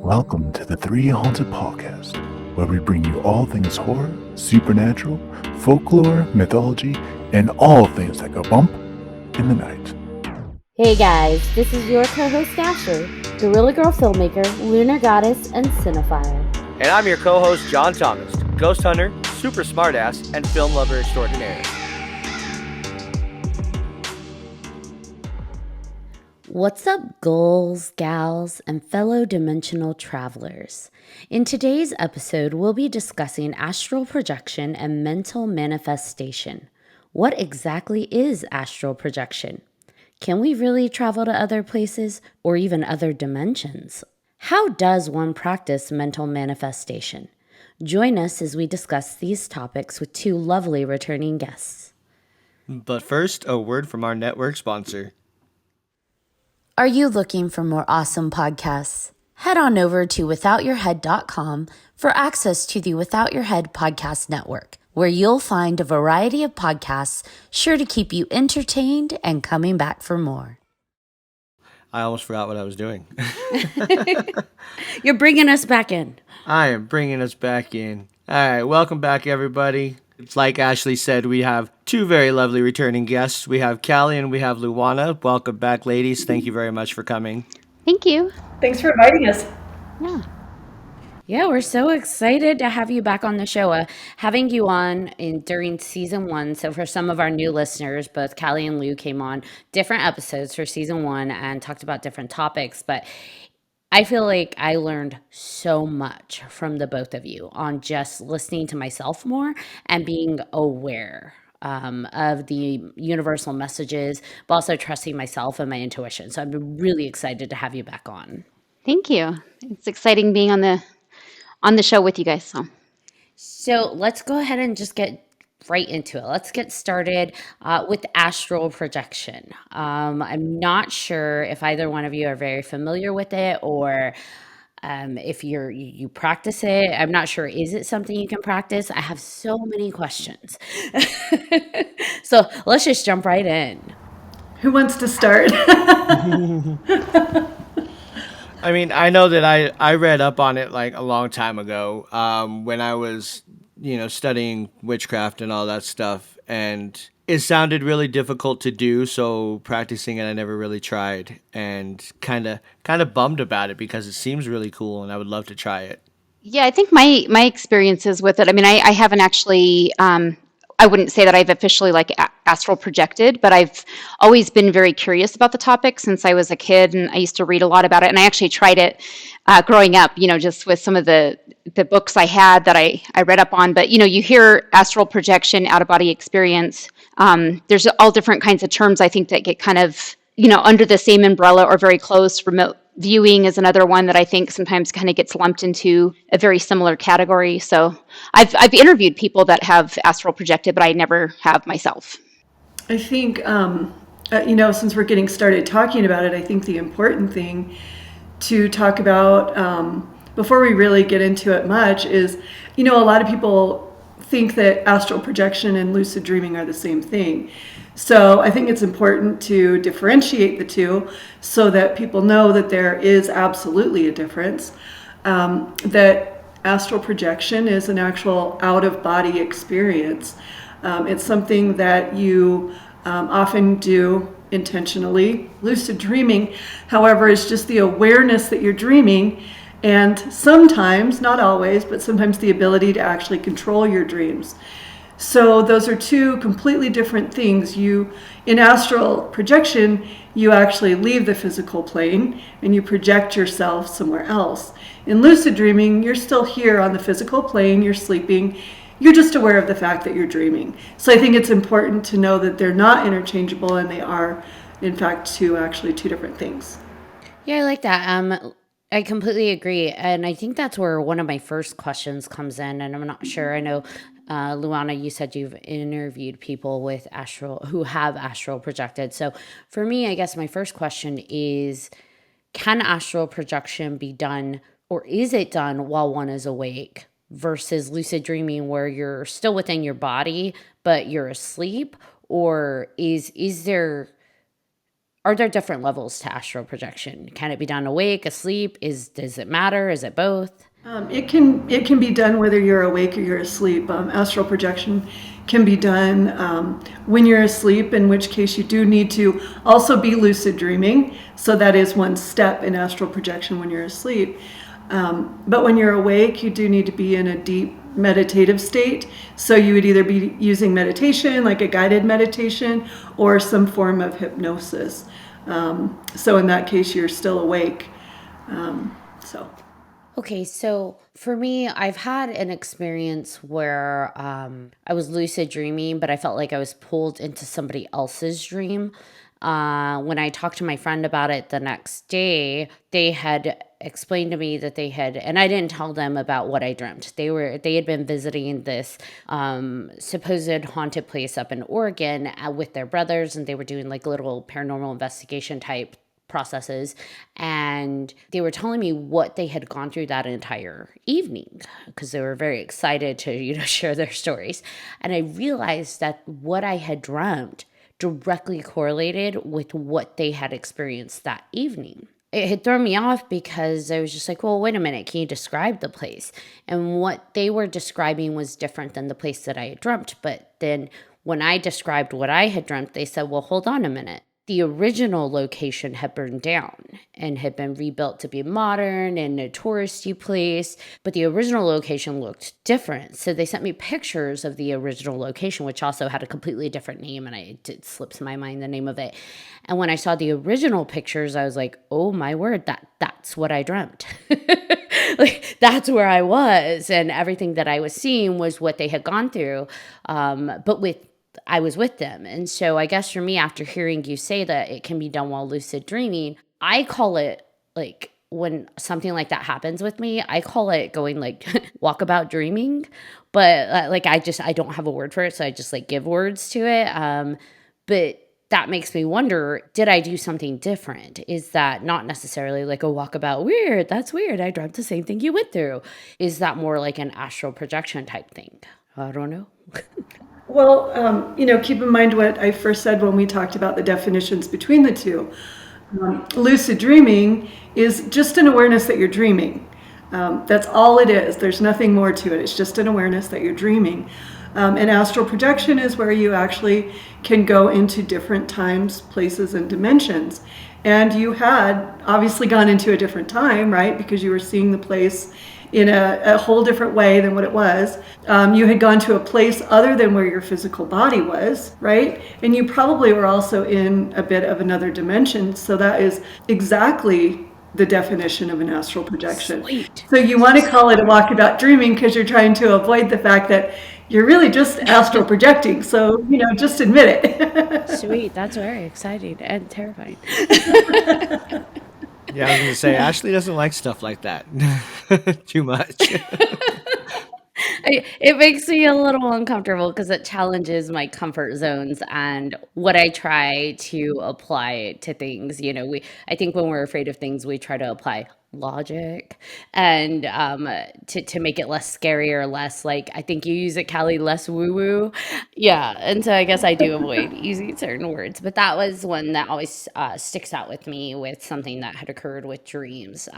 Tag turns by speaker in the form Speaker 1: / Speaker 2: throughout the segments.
Speaker 1: Welcome to the 3Haunted podcast, where we bring you all things horror, supernatural, folklore, mythology, and all things that go bump in the night.
Speaker 2: Hey guys, this is your co-host Ashley, Gorilla Girl filmmaker, lunar goddess, and cinephile.
Speaker 3: And I'm your co-host John Thomas, ghost hunter, super smartass, and film lover extraordinaire.
Speaker 2: What's up, ghouls, gals, and fellow dimensional travelers? In today's episode, we'll be discussing astral projection and mental manifestation. What exactly is astral projection? Can we really travel to other places or even other dimensions? How does one practice mental manifestation? Join us as we discuss these topics with two lovely returning guests.
Speaker 3: But first, a word from our network sponsor.
Speaker 2: Are you looking for more awesome podcasts? Head on over to withoutyourhead.com for access to the Without Your Head podcast network, where you'll find a variety of podcasts sure to keep you entertained and coming back for more.
Speaker 3: I almost forgot what I was doing.
Speaker 2: You're bringing us back in.
Speaker 3: I am bringing us back in. All right, welcome back, everybody. It's like Ashley said, we have two very lovely returning guests. We have Callea and we have Luana. Welcome back, ladies. Thank you very much for coming.
Speaker 4: Thank you.
Speaker 5: Thanks for inviting us.
Speaker 2: Yeah, we're so excited to have you back on the show. Having you on during season 1. So for some of our new listeners, both Callea and Lou came on different episodes for season 1 and talked about different topics. But I feel like I learned so much from the both of you on just listening to myself more and being aware of the universal messages, but also trusting myself and my intuition. So I'm really excited to have you back on.
Speaker 4: Thank you. It's exciting being on the show with you guys.
Speaker 2: So let's go ahead and just get right into it. Let's get started with astral projection. I'm not sure if either one of you are very familiar with it or if you practice it. I'm not sure. Is it something you can practice? I have so many questions. So let's just jump right in.
Speaker 5: Who wants to start?
Speaker 3: I mean, I know that I read up on it like a long time ago when I was, studying witchcraft and all that stuff. And it sounded really difficult to do, so practicing it I never really tried, and kind of bummed about it because it seems really cool and I would love to try it.
Speaker 4: Yeah, I think my experiences with it, I mean, I haven't actually, I wouldn't say that I've officially astral projected, but I've always been very curious about the topic since I was a kid, and I used to read a lot about it. And I actually tried it growing up, just with some of the books I had that I read up on. But, you hear astral projection, out-of-body experience. There's all different kinds of terms, I think, that get kind of, under the same umbrella or very close. Remote viewing is another one that I think sometimes kind of gets lumped into a very similar category. So I've interviewed people that have astral projected, but I never have myself.
Speaker 5: I think, since we're getting started talking about it, I think the important thing to talk about before we really get into it much is, a lot of people think that astral projection and lucid dreaming are the same thing. So I think it's important to differentiate the two so that people know that there is absolutely a difference, that astral projection is an actual out-of-body experience. It's something that you often do intentionally. Lucid dreaming, however, is just the awareness that you're dreaming, and sometimes, not always, but sometimes the ability to actually control your dreams. So those are two completely different things. In astral projection, you actually leave the physical plane and you project yourself somewhere else. In lucid dreaming, you're still here on the physical plane, you're sleeping, you're just aware of the fact that you're dreaming. So I think it's important to know that they're not interchangeable and they are, in fact, two different things.
Speaker 2: Yeah, I like that. I completely agree. And I think that's where one of my first questions comes in. And I'm not sure. I know, Luana, you said you've interviewed people with who have astral projected. So for me, I guess my first question is, can astral projection be done, or is it done while one is awake, versus lucid dreaming where you're still within your body, but you're asleep? Or is there Are there different levels to astral projection? Can it be done awake, asleep? Does it matter? Is it both?
Speaker 5: It can be done whether you're awake or you're asleep. Astral projection can be done when you're asleep, in which case you do need to also be lucid dreaming. So that is one step in astral projection when you're asleep. But when you're awake, you do need to be in a deep meditative state. So you would either be using meditation, like a guided meditation, or some form of hypnosis. So in that case, you're still awake. So.
Speaker 2: Okay, so for me, I've had an experience where I was lucid dreaming, but I felt like I was pulled into somebody else's dream. When I talked to my friend about it the next day, they had explained to me that and I didn't tell them about what I dreamt. They had been visiting this supposed haunted place up in Oregon with their brothers, and they were doing like little paranormal investigation type processes, and they were telling me what they had gone through that entire evening because they were very excited to share their stories. And I realized that what I had dreamt directly correlated with what they had experienced that evening. It had thrown me off because I was just like, well, wait a minute, can you describe the place? And what they were describing was different than the place that I had dreamt. But then when I described what I had dreamt, they said, well, hold on a minute. The original location had burned down and had been rebuilt to be modern and a touristy place, but the original location looked different. So they sent me pictures of the original location, which also had a completely different name, and it slips my mind the name of it. And when I saw the original pictures, I was like, oh my word, that's what I dreamt. Like, that's where I was, and everything that I was seeing was what they had gone through, but I was with them. And so I guess for me, after hearing you say that it can be done while lucid dreaming, I call it, like, when something like that happens with me, I call it going like walkabout dreaming. But like, I don't have a word for it. So I just like give words to it. But that makes me wonder, did I do something different? Is that not necessarily like a walkabout weird? That's weird. I dreamt the same thing you went through. Is that more like an astral projection type thing? I don't know.
Speaker 5: Well, keep in mind what I first said when we talked about the definitions between the two. Lucid dreaming is just an awareness that you're dreaming. That's all it is. There's nothing more to it. It's just an awareness that you're dreaming. And astral projection is where you actually can go into different times, places, and dimensions. And you had obviously gone into a different time, right? Because you were seeing the place in a whole different way than what it was. You had gone to a place other than where your physical body was, right? And you probably were also in a bit of another dimension. So that is exactly the definition of an astral projection.
Speaker 2: Sweet.
Speaker 5: So you want to call it a walkabout dreaming because you're trying to avoid the fact that you're really just astral projecting. So, just admit it.
Speaker 2: Sweet. That's very exciting and terrifying.
Speaker 3: Yeah, I was going to say, Ashley doesn't like stuff like that too much.
Speaker 2: It makes me a little uncomfortable because it challenges my comfort zones and what I try to apply to things. I think when we're afraid of things, we try to apply logic and to make it less scary or less, like, I think you use it, Callie, less woo-woo. Yeah, and so I guess I do avoid using certain words, but that was one that always sticks out with me with something that had occurred with dreams,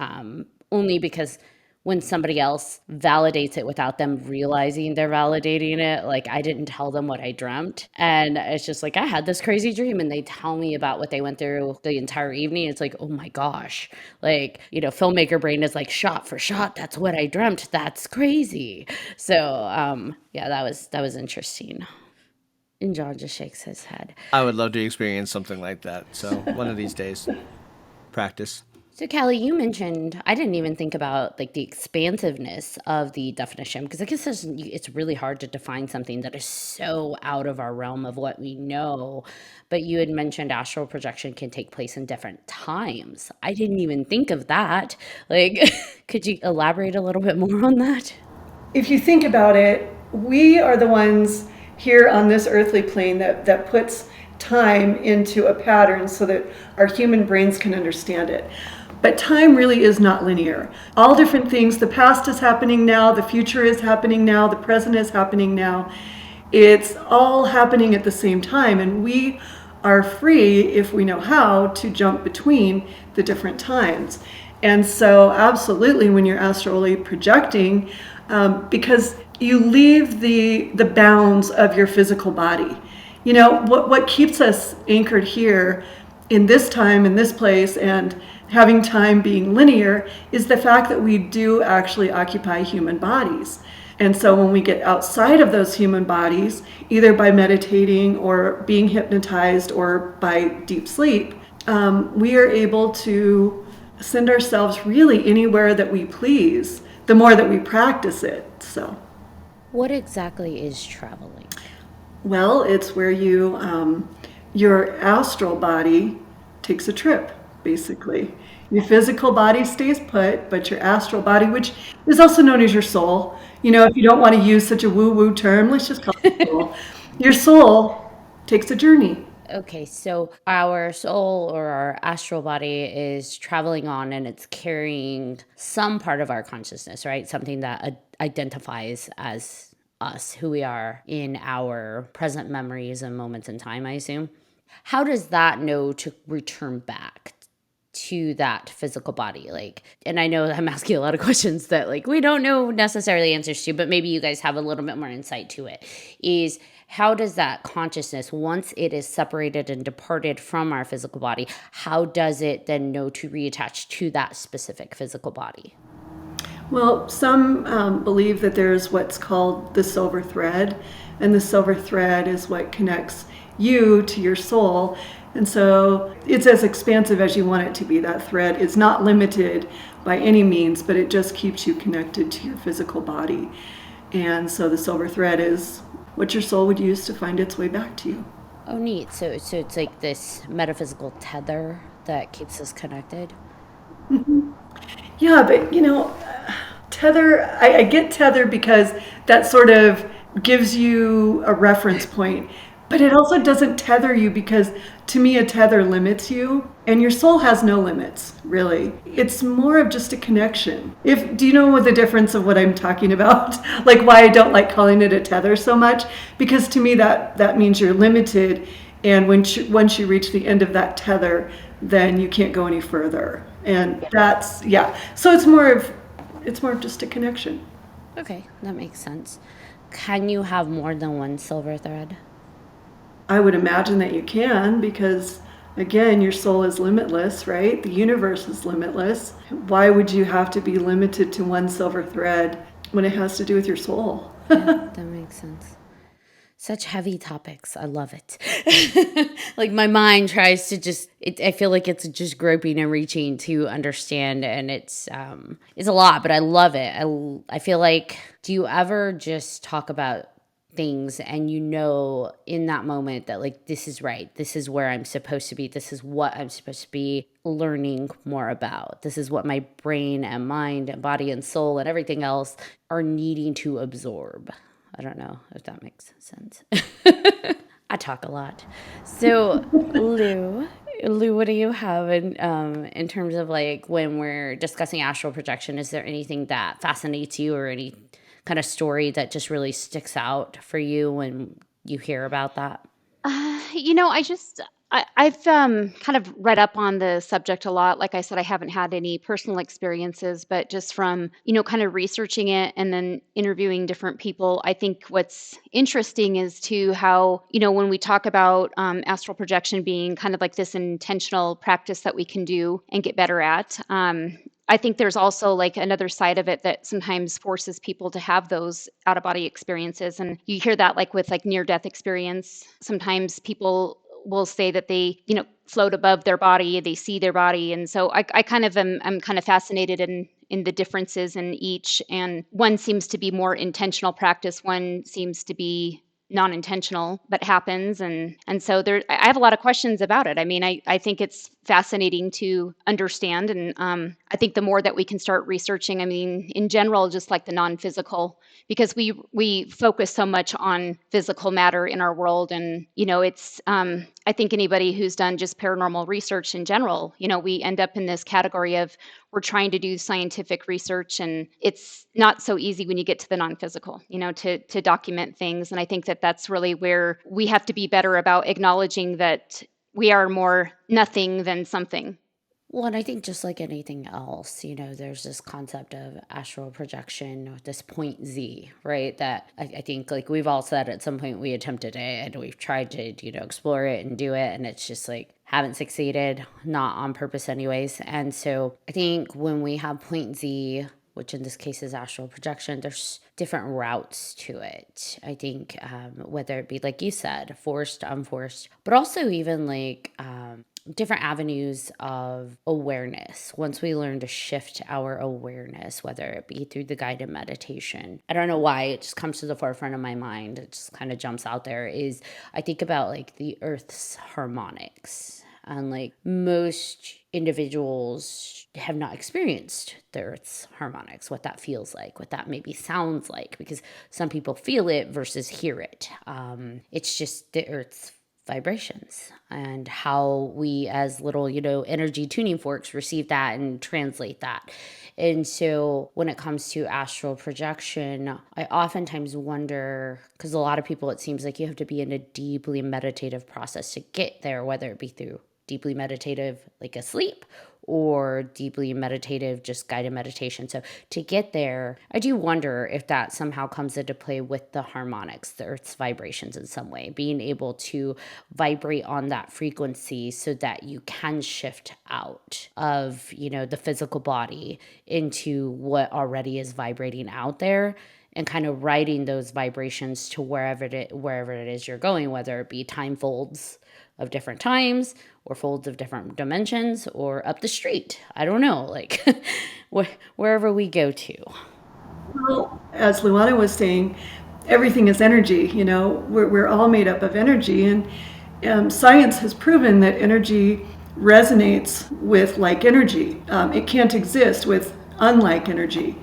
Speaker 2: only because when somebody else validates it without them realizing they're validating it, like, I didn't tell them what I dreamt. And it's just like, I had this crazy dream, and they tell me about what they went through the entire evening. It's like, oh my gosh. Like, filmmaker brain is like, shot for shot, that's what I dreamt. That's crazy. So, yeah, that was interesting. And John just shakes his head.
Speaker 3: I would love to experience something like that. So one of these days, practice.
Speaker 2: So, Callie, you mentioned, I didn't even think about like the expansiveness of the definition, because I guess it's really hard to define something that is so out of our realm of what we know. But you had mentioned astral projection can take place in different times. I didn't even think of that. Like, could you elaborate a little bit more on that?
Speaker 5: If you think about it, we are the ones here on this earthly plane that puts time into a pattern so that our human brains can understand it. But time really is not linear. All different things, the past is happening now, the future is happening now, the present is happening now. It's all happening at the same time, and we are free, if we know how, to jump between the different times. And so absolutely, when you're astrally projecting, because you leave the bounds of your physical body. You know, what keeps us anchored here in this time, in this place, and having time being linear is the fact that we do actually occupy human bodies. And so when we get outside of those human bodies, either by meditating or being hypnotized or by deep sleep, we are able to send ourselves really anywhere that we please, the more that we practice it. So,
Speaker 2: What exactly is traveling?
Speaker 5: well, it's where your astral body takes a trip, basically. Your physical body stays put, but your astral body, which is also known as your soul, you know, if you don't want to use such a woo-woo term, let's just call it soul. Your soul takes a journey.
Speaker 2: Okay, so our soul or our astral body is traveling on and it's carrying some part of our consciousness, right? Something that identifies as us, who we are in our present memories and moments in time, I assume. How does that know to return back to that physical body? Like, and I know I'm asking a lot of questions that like we don't know necessarily answers to, but maybe you guys have a little bit more insight to it. Is how does that consciousness, once it is separated and departed from our physical body, how does it then know to reattach to that specific physical body?
Speaker 5: Well, some believe that there's what's called the silver thread, and the silver thread is what connects you to your soul. And so it's as expansive as you want it to be. That thread is not limited by any means, but it just keeps you connected to your physical body. And so the silver thread is what your soul would use to find its way back to you.
Speaker 2: Oh, neat. So it's like this metaphysical tether that keeps us connected.
Speaker 5: Yeah, but you know, tether, I get tether because that sort of gives you a reference point, but it also doesn't tether you because to me, a tether limits you, and your soul has no limits, really. It's more of just a connection. Do you know what the difference of what I'm talking about? Like why I don't like calling it a tether so much? Because to me, that means you're limited, and once you reach the end of that tether, then you can't go any further. And that's, yeah. So it's more of just a connection.
Speaker 2: Okay, that makes sense. Can you have more than one silver thread?
Speaker 5: I would imagine that you can because, again, your soul is limitless, right? The universe is limitless. Why would you have to be limited to one silver thread when it has to do with your soul?
Speaker 2: Yeah, that makes sense. Such heavy topics. I love it. Like my mind tries to I feel like it's just groping and reaching to understand, and it's a lot, but I love it. I feel like, do you ever just talk about things and you know in that moment that like this is right, this is where I'm supposed to be, this is what I'm supposed to be learning more about, this is what my brain and mind and body and soul and everything else are needing to absorb? I don't know if that makes sense. I talk a lot. So Lou, what do you have in terms of like when we're discussing astral projection? Is there anything that fascinates you or any kind of story that just really sticks out for you when you hear about that?
Speaker 4: You know, I've kind of read up on the subject a lot. Like I said, I haven't had any personal experiences, but just from, kind of researching it and then interviewing different people, I think what's interesting is to how, when we talk about astral projection being kind of like this intentional practice that we can do and get better at. I think there's also like another side of it that sometimes forces people to have those out of body experiences. And you hear that like with like near death experience. Sometimes people will say that they, float above their body, they see their body. And so I kind of I'm kind of fascinated in the differences in each. And one seems to be more intentional practice. One seems to be non-intentional, but happens. And so I have a lot of questions about it. I mean, I think it's fascinating to understand. And I think the more that we can start researching, I mean, in general, just like the non-physical, because we focus so much on physical matter in our world. And, it's, I think anybody who's done just paranormal research in general, we end up in this category of we're trying to do scientific research, and it's not so easy when you get to the non-physical, to document things. And I think that that's really where we have to be better about acknowledging that we are more nothing than something.
Speaker 2: Well, and I think just like anything else, there's this concept of astral projection, or this point Z, right? That I think like we've all said at some point we attempted it and we've tried to, explore it and do it. And it's just like haven't succeeded, not on purpose anyways. And so I think when we have point Z, which in this case is astral projection, there's different routes to it. I think whether it be, like you said, forced, unforced, but also even like different avenues of awareness. Once we learn to shift our awareness, whether it be through the guided meditation, I don't know why it just comes to the forefront of my mind. It just kind of jumps out there. Is I think about like the Earth's harmonics. And like most individuals have not experienced the Earth's harmonics, what that feels like, what that maybe sounds like, because some people feel it versus hear it. It's just the Earth's vibrations and how we as little, energy tuning forks receive that and translate that. And so when it comes to astral projection, I oftentimes wonder, because a lot of people, it seems like you have to be in a deeply meditative process to get there, whether it be through deeply meditative, like asleep, or deeply meditative, just guided meditation. So to get there, I do wonder if that somehow comes into play with the harmonics, the Earth's vibrations in some way, being able to vibrate on that frequency so that you can shift out of, the physical body into what already is vibrating out there, and kind of riding those vibrations to wherever it is you're going, whether it be time folds of different times or folds of different dimensions or up the street. I don't know, like wherever we go to.
Speaker 5: Well, as Luana was saying, everything is energy. We're all made up of energy, and science has proven that energy resonates with like energy. It can't exist with unlike energy.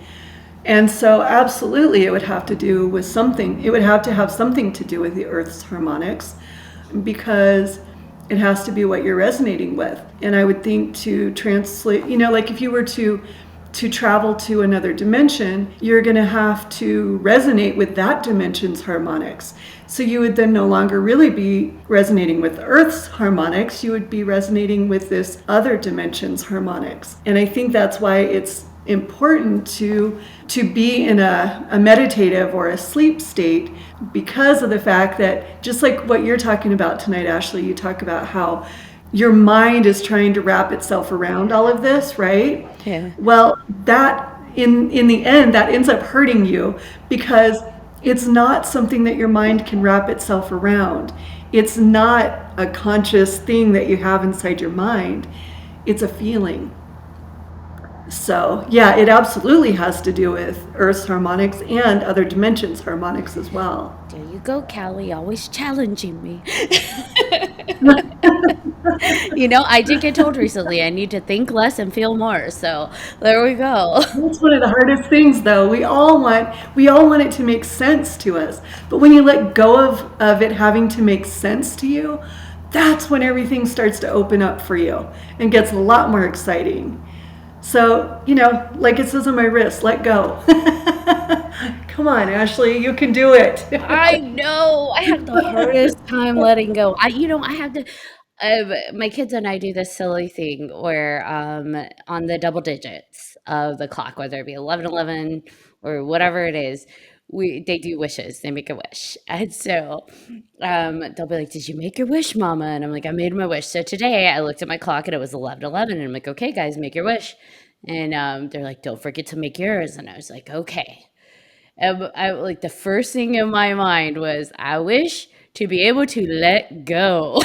Speaker 5: And so absolutely it would have to do with something. It would have to have something to do with the Earth's harmonics, because it has to be what you're resonating with. And I would think to translate, like if you were to travel to another dimension, you're going to have to resonate with that dimension's harmonics. So you would then no longer really be resonating with Earth's harmonics, you would be resonating with this other dimension's harmonics. And I think that's why it's important to be in a meditative or a sleep state, because of the fact that, just like what you're talking about tonight, Ashley, you talk about how your mind is trying to wrap itself around all of this, right?
Speaker 2: Yeah.
Speaker 5: Well, that in the end, that ends up hurting you, because it's not something that your mind can wrap itself around. It's not a conscious thing that you have inside your mind. It's a feeling. So, yeah, it absolutely has to do with Earth's harmonics and other dimensions' harmonics as well.
Speaker 2: There you go, Callie, always challenging me. I did get told recently I need to think less and feel more. So there we go.
Speaker 5: That's one of the hardest things, though. We all want it to make sense to us. But when you let go of it having to make sense to you, that's when everything starts to open up for you and gets a lot more exciting. So, like it says on my wrist, let go. Come on, Ashley, you can do it.
Speaker 2: I know. I had the hardest time letting go. I have to. My kids and I do this silly thing where on the double digits of the clock, whether it be 11:11 or whatever it is, they do wishes. They make a wish, and so they'll be like, "Did you make your wish, Mama?" And I'm like, "I made my wish." So today I looked at my clock and it was 11:11, and I'm like, "Okay, guys, make your wish." And they're like, "Don't forget to make yours." And I was like, "Okay." And I like the first thing in my mind was, I wish to be able to let go.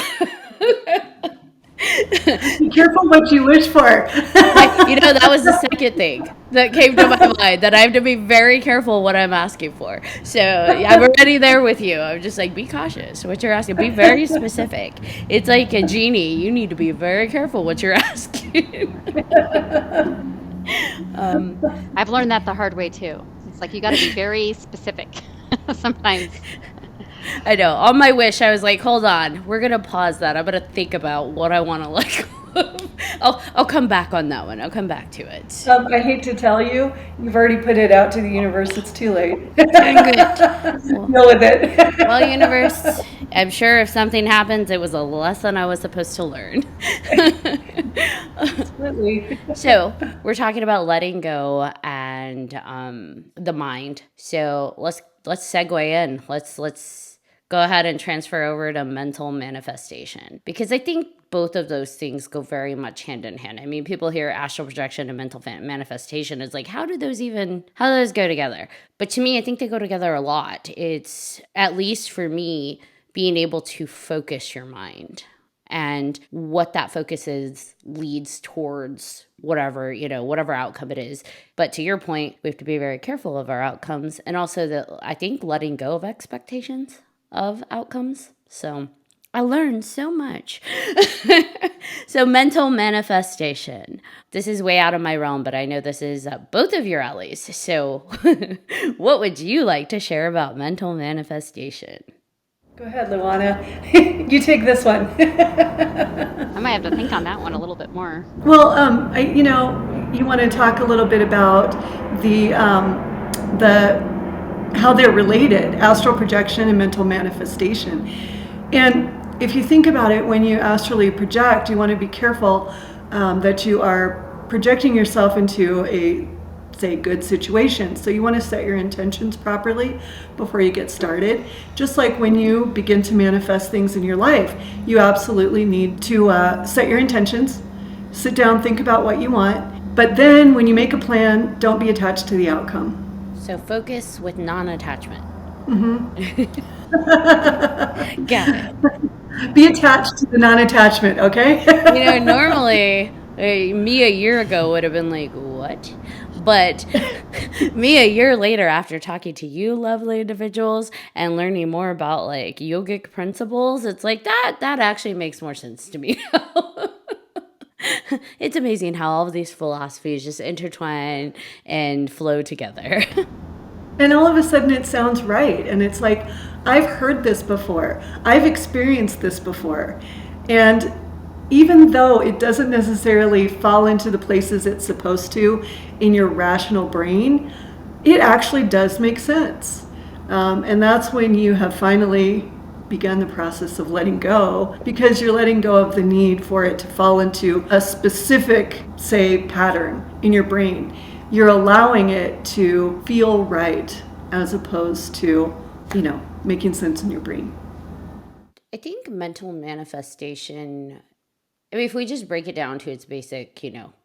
Speaker 5: Be careful what you wish for.
Speaker 2: That was the second thing that came to my mind, that I have to be very careful what I'm asking for. So I'm already there with you. I'm just like, be cautious what you're asking. Be very specific. It's like a genie. You need to be very careful what you're asking.
Speaker 4: I've learned that the hard way too. It's like you got to be very specific sometimes.
Speaker 2: I know. On my wish, I was like, hold on. We're going to pause that. I'm going to think about what I want to let go I'll come back on that one. I'll come back to it.
Speaker 5: I hate to tell you, you've already put it out to the universe. It's too late.
Speaker 2: Dang it. Well,
Speaker 5: Deal with it.
Speaker 2: well, universe, I'm sure if something happens, it was a lesson I was supposed to learn.
Speaker 5: Absolutely.
Speaker 2: So we're talking about letting go and the mind. So let's segue in. Let's go ahead and transfer over to mental manifestation, because I think both of those things go very much hand in hand. I mean, people hear astral projection and mental manifestation. It's like, how do those go together? But to me, I think they go together a lot. It's, at least for me, being able to focus your mind, and what that focus is leads towards whatever outcome it is. But to your point, we have to be very careful of our outcomes, and also that I think letting go of expectations of outcomes. So I learned so much. So mental manifestation. This is way out of my realm, but I know this is both of your alleys. So what would you like to share about mental manifestation?
Speaker 5: Go ahead, Luana. You take this one.
Speaker 4: I might have to think on that one a little bit more.
Speaker 5: Well, you want to talk a little bit about the how they're related, astral projection and mental manifestation. And if you think about it, when you astrally project, you want to be careful that you are projecting yourself into a, say, good situation. So you want to set your intentions properly before you get started. Just like when you begin to manifest things in your life, you absolutely need to set your intentions, sit down, think about what you want. But then when you make a plan, don't be attached to the outcome.
Speaker 2: So focus with non-attachment.
Speaker 5: Mm-hmm.
Speaker 2: Got it.
Speaker 5: Be attached to the non-attachment, okay?
Speaker 2: Normally, me a year ago would have been like, what? But me a year later, after talking to you lovely individuals and learning more about like yogic principles, it's like that actually makes more sense to me now. It's amazing how all of these philosophies just intertwine and flow together.
Speaker 5: And all of a sudden it sounds right. And it's like, I've heard this before. I've experienced this before. And even though it doesn't necessarily fall into the places it's supposed to in your rational brain, it actually does make sense. And that's when you have finally begun the process of letting go, because you're letting go of the need for it to fall into a specific, say, pattern in your brain. You're allowing it to feel right as opposed to, making sense in your brain.
Speaker 2: I think mental manifestation, I mean, if we just break it down to its basic,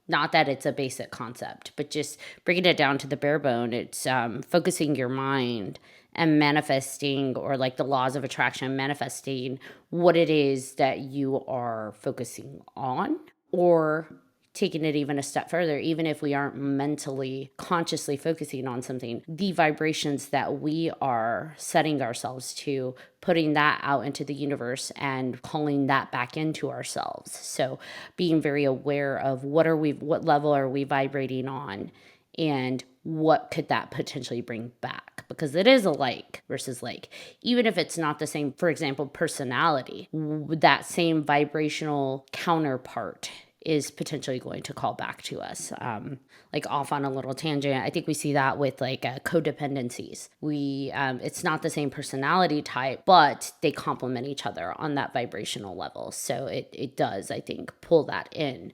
Speaker 2: not that it's a basic concept, but just breaking it down to the bare bone, it's focusing your mind and manifesting, or like the laws of attraction, manifesting what it is that you are focusing on, or taking it even a step further, even if we aren't mentally consciously focusing on something, the vibrations that we are setting ourselves to, putting that out into the universe and calling that back into ourselves. So being very aware of what level are we vibrating on, and what could that potentially bring back? Because it is a like versus like. Even if it's not the same, for example, personality, that same vibrational counterpart is potentially going to call back to us. Like off on a little tangent, I think we see that with like codependencies. It's not the same personality type, but they complement each other on that vibrational level. So it does, I think, pull that in.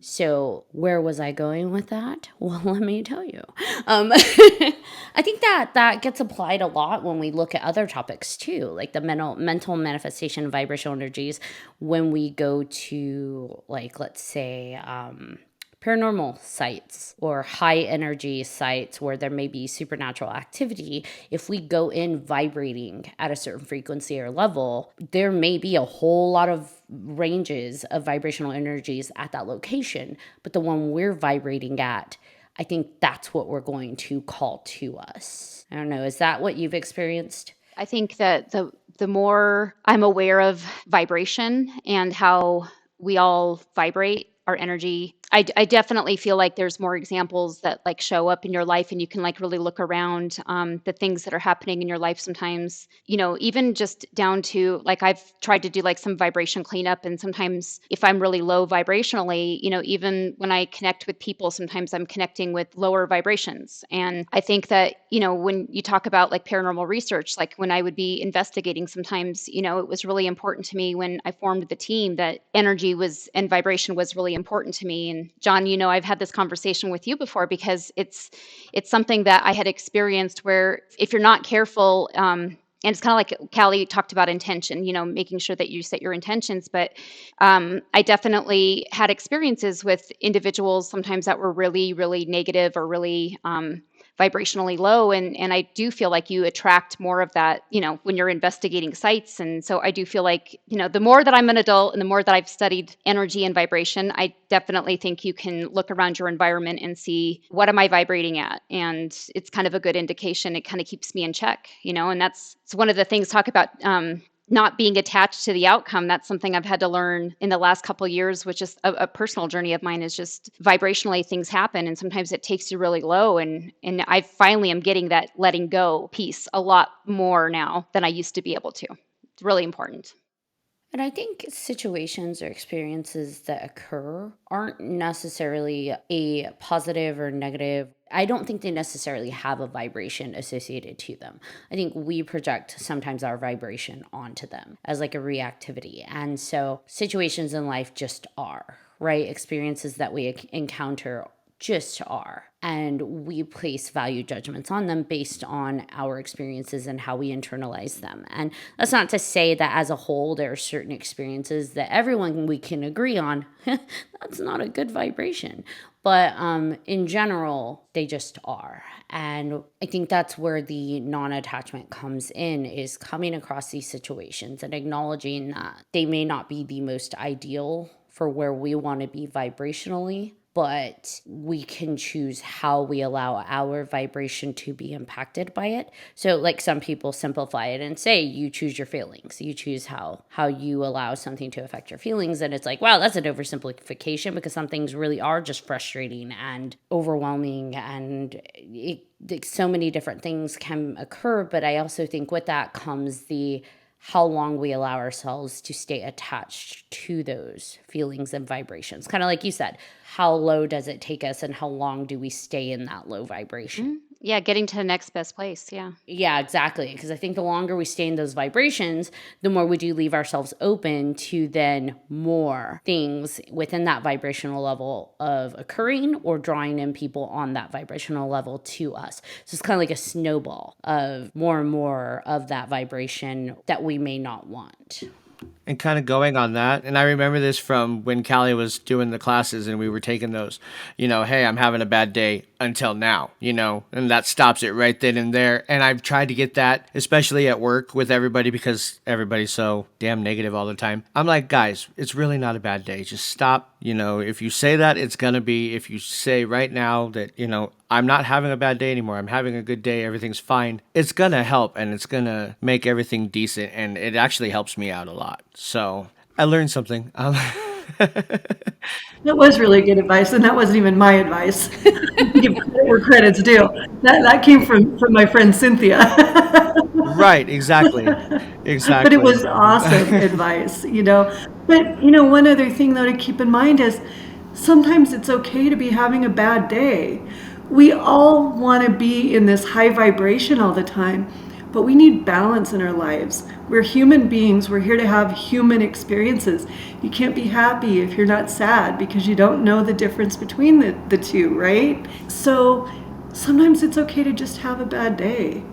Speaker 2: So where was I going with that? Well, let me tell you. I think that gets applied a lot when we look at other topics too, like the mental manifestation, vibrational energies. When we go to, like, let's say, paranormal sites or high energy sites where there may be supernatural activity, if we go in vibrating at a certain frequency or level, there may be a whole lot of ranges of vibrational energies at that location. But the one we're vibrating at, I think that's what we're going to call to us. I don't know. Is that what you've experienced?
Speaker 4: I think that the more I'm aware of vibration and how we all vibrate, our energy, I definitely feel like there's more examples that like show up in your life, and you can like really look around the things that are happening in your life sometimes, even just down to like I've tried to do like some vibration cleanup. And sometimes if I'm really low vibrationally, even when I connect with people, sometimes I'm connecting with lower vibrations. And I think that, when you talk about like paranormal research, like when I would be investigating, sometimes, it was really important to me when I formed the team that energy was and vibration was really important to me. And John, I've had this conversation with you before because it's something that I had experienced where if you're not careful, and it's kind of like Callie talked about intention, making sure that you set your intentions. But I definitely had experiences with individuals sometimes that were really, really negative or really vibrationally low. And I do feel like you attract more of that, when you're investigating sites. And so I do feel like, the more that I'm an adult and the more that I've studied energy and vibration, I definitely think you can look around your environment and see what am I vibrating at? And it's kind of a good indication. It kind of keeps me in check, and it's one of the things talk about, not being attached to the outcome. That's something I've had to learn in the last couple of years, which is a personal journey of mine, is just vibrationally things happen. And sometimes it takes you really low. And I finally am getting that letting go piece a lot more now than I used to be able to. It's really important.
Speaker 2: And I think situations or experiences that occur aren't necessarily a positive or negative. I don't think they necessarily have a vibration associated to them. I think we project sometimes our vibration onto them as like a reactivity. And so situations in life just are, right? Experiences that we encounter just are. And we place value judgments on them based on our experiences and how we internalize them. And that's not to say that as a whole, there are certain experiences that everyone we can agree on, that's not a good vibration. But in general, they just are. And I think that's where the non-attachment comes in, is coming across these situations and acknowledging that they may not be the most ideal for where we want to be vibrationally, but we can choose how we allow our vibration to be impacted by it. So like some people simplify it and say, you choose your feelings. You choose how you allow something to affect your feelings. And it's like, wow, that's an oversimplification, because some things really are just frustrating and overwhelming, and so many different things can occur. But I also think with that comes the how long we allow ourselves to stay attached to those feelings and vibrations. Kind of like you said, how low does it take us and how long do we stay in that low vibration?
Speaker 4: Mm-hmm. Yeah, getting to the next best place.
Speaker 2: Yeah, exactly. Because I think the longer we stay in those vibrations, the more we do leave ourselves open to then more things within that vibrational level of occurring or drawing in people on that vibrational level to us. So it's kind of like a snowball of more and more of that vibration that we may not want.
Speaker 3: And kind of going on that, and I remember this from when Callie was doing the classes and we were taking those, hey, I'm having a bad day until now, and that stops it right then and there. And I've tried to get that, especially at work with everybody, because everybody's so damn negative all the time. I'm like, guys, it's really not a bad day. Just stop. If you say that, it's going to be, if you say right now that, I'm not having a bad day anymore, I'm having a good day, everything's fine, it's going to help and it's going to make everything decent. And it actually helps me out a lot. So I learned something.
Speaker 5: That was really good advice, and that wasn't even my advice. Give credit where credit's due. That came from my friend Cynthia.
Speaker 3: Right, exactly.
Speaker 5: But it was awesome advice, But, one other thing, though, to keep in mind is sometimes it's okay to be having a bad day. We all want to be in this high vibration all the time, but we need balance in our lives. We're human beings. We're here to have human experiences. You can't be happy if you're not sad, because you don't know the difference between the two, right? So sometimes it's okay to just have a bad day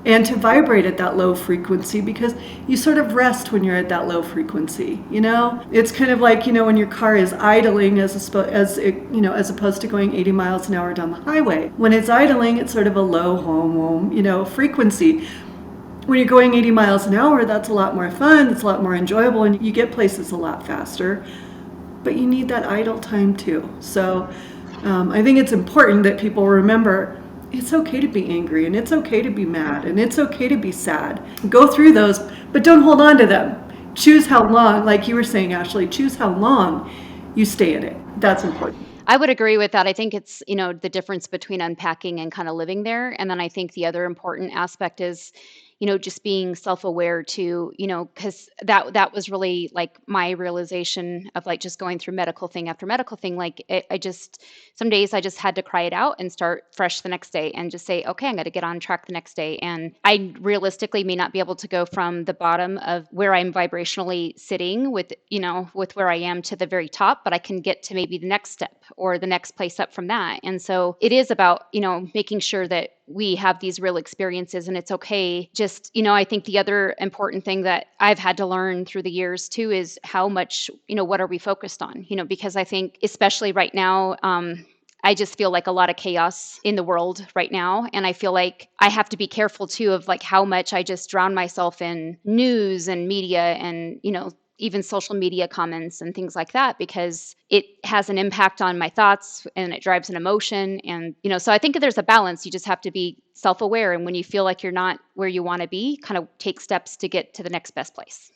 Speaker 5: and to vibrate at that low frequency, because you sort of rest when you're at that low frequency. It's kind of like, when your car is idling as opposed to going 80 miles an hour down the highway. When it's idling, it's sort of a low home, frequency. When you're going 80 miles an hour, that's a lot more fun, it's a lot more enjoyable, and you get places a lot faster. But you need that idle time too. So I think it's important that people remember it's okay to be angry, and it's okay to be mad, and it's okay to be sad. Go through those, but don't hold on to them. Choose how long, like you were saying, Ashley, choose how long you stay in it. That's important.
Speaker 4: I would agree with that. I think it's, the difference between unpacking and kind of living there. And then I think the other important aspect is, just being self-aware too, because that was really like my realization of like just going through medical thing after medical thing. Like some days I just had to cry it out and start fresh the next day and just say, okay, I'm going to get on track the next day. And I realistically may not be able to go from the bottom of where I'm vibrationally sitting with where I am to the very top, but I can get to maybe the next step or the next place up from that. And so it is about, making sure that we have these real experiences, and it's okay. Just, I think the other important thing that I've had to learn through the years too is how much, what are we focused on, because I think especially right now, I just feel like a lot of chaos in the world right now. And I feel like I have to be careful too of like how much I just drown myself in news and media and, even social media comments and things like that, because it has an impact on my thoughts and it drives an emotion. And, so I think there's a balance. You just have to be self-aware. And when you feel like you're not where you want to be, kind of take steps to get to the next best place.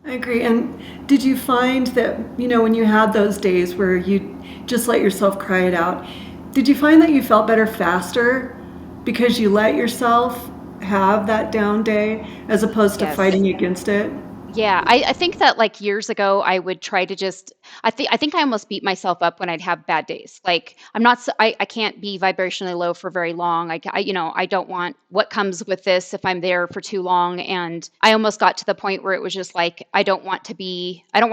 Speaker 5: I agree. And did you find that, when you had those days where you just let yourself cry it out, did you find that you felt better faster because you let yourself have that down day as opposed to
Speaker 4: Yes.
Speaker 5: fighting against it?
Speaker 4: Yeah, I think that like years ago, I would try to just, I think I almost beat myself up when I'd have bad days. Like I'm not, I can't be vibrationally low for very long. I don't want what comes with this if I'm there for too long. And I almost got to the point where it was just like, I don't want to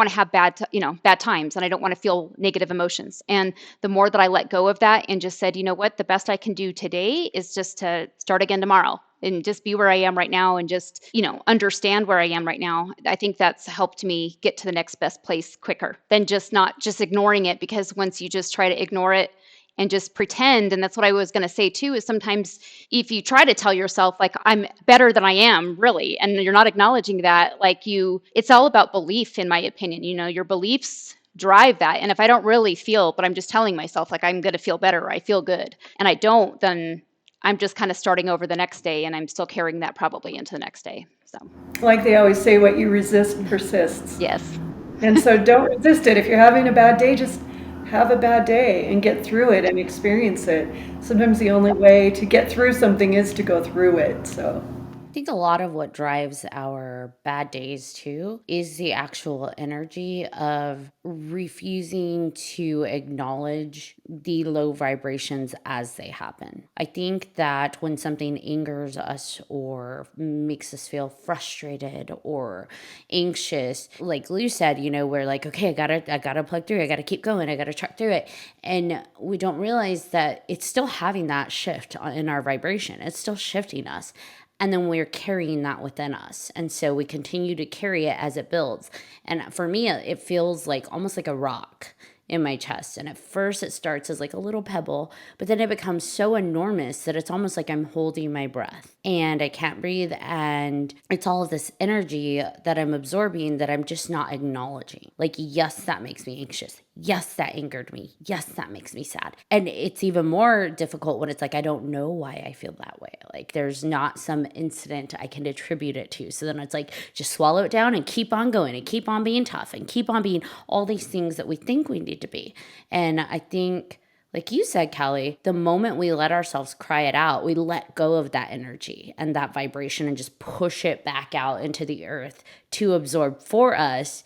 Speaker 4: have bad times, and I don't want to feel negative emotions. And the more that I let go of that and just said, what, the best I can do today is just to start again tomorrow and just be where I am right now and just, understand where I am right now. I think that's helped me get to the next best place quicker than not just ignoring it, because once you just try to ignore it and just pretend, and that's what I was going to say too, is sometimes if you try to tell yourself like I'm better than I am really, and you're not acknowledging that, it's all about belief, in my opinion. Your beliefs drive that. And if I don't really feel, but I'm just telling myself like I'm going to feel better, or I feel good, and I don't, then I'm just kind of starting over the next day, and I'm still carrying that probably into the next day. So,
Speaker 5: Like they always say, what you resist persists.
Speaker 4: yes.
Speaker 5: And so don't resist it. If you're having a bad day, just have a bad day and get through it and experience it. Sometimes the only way to get through something is to go through it. So
Speaker 2: I think a lot of what drives our bad days too is the actual energy of refusing to acknowledge the low vibrations as they happen. I think that when something angers us or makes us feel frustrated or anxious, like Lou said, we're like, okay, I gotta plug through, I gotta keep going, I gotta truck through it. And we don't realize that it's still having that shift in our vibration. It's still shifting us. And then we're carrying that within us. And so we continue to carry it as it builds. And for me, it feels like almost like a rock in my chest. And at first it starts as like a little pebble, but then it becomes so enormous that it's almost like I'm holding my breath and I can't breathe. And it's all of this energy that I'm absorbing that I'm just not acknowledging. Like, yes, that makes me anxious. Yes, that angered me. Yes, that makes me sad. And it's even more difficult when it's like, I don't know why I feel that way. Like there's not some incident I can attribute it to. So then it's like, just swallow it down and keep on going and keep on being tough and keep on being all these things that we think we need to be. And I think, like you said, Callie, the moment we let ourselves cry it out, we let go of that energy and that vibration and just push it back out into the earth to absorb for us.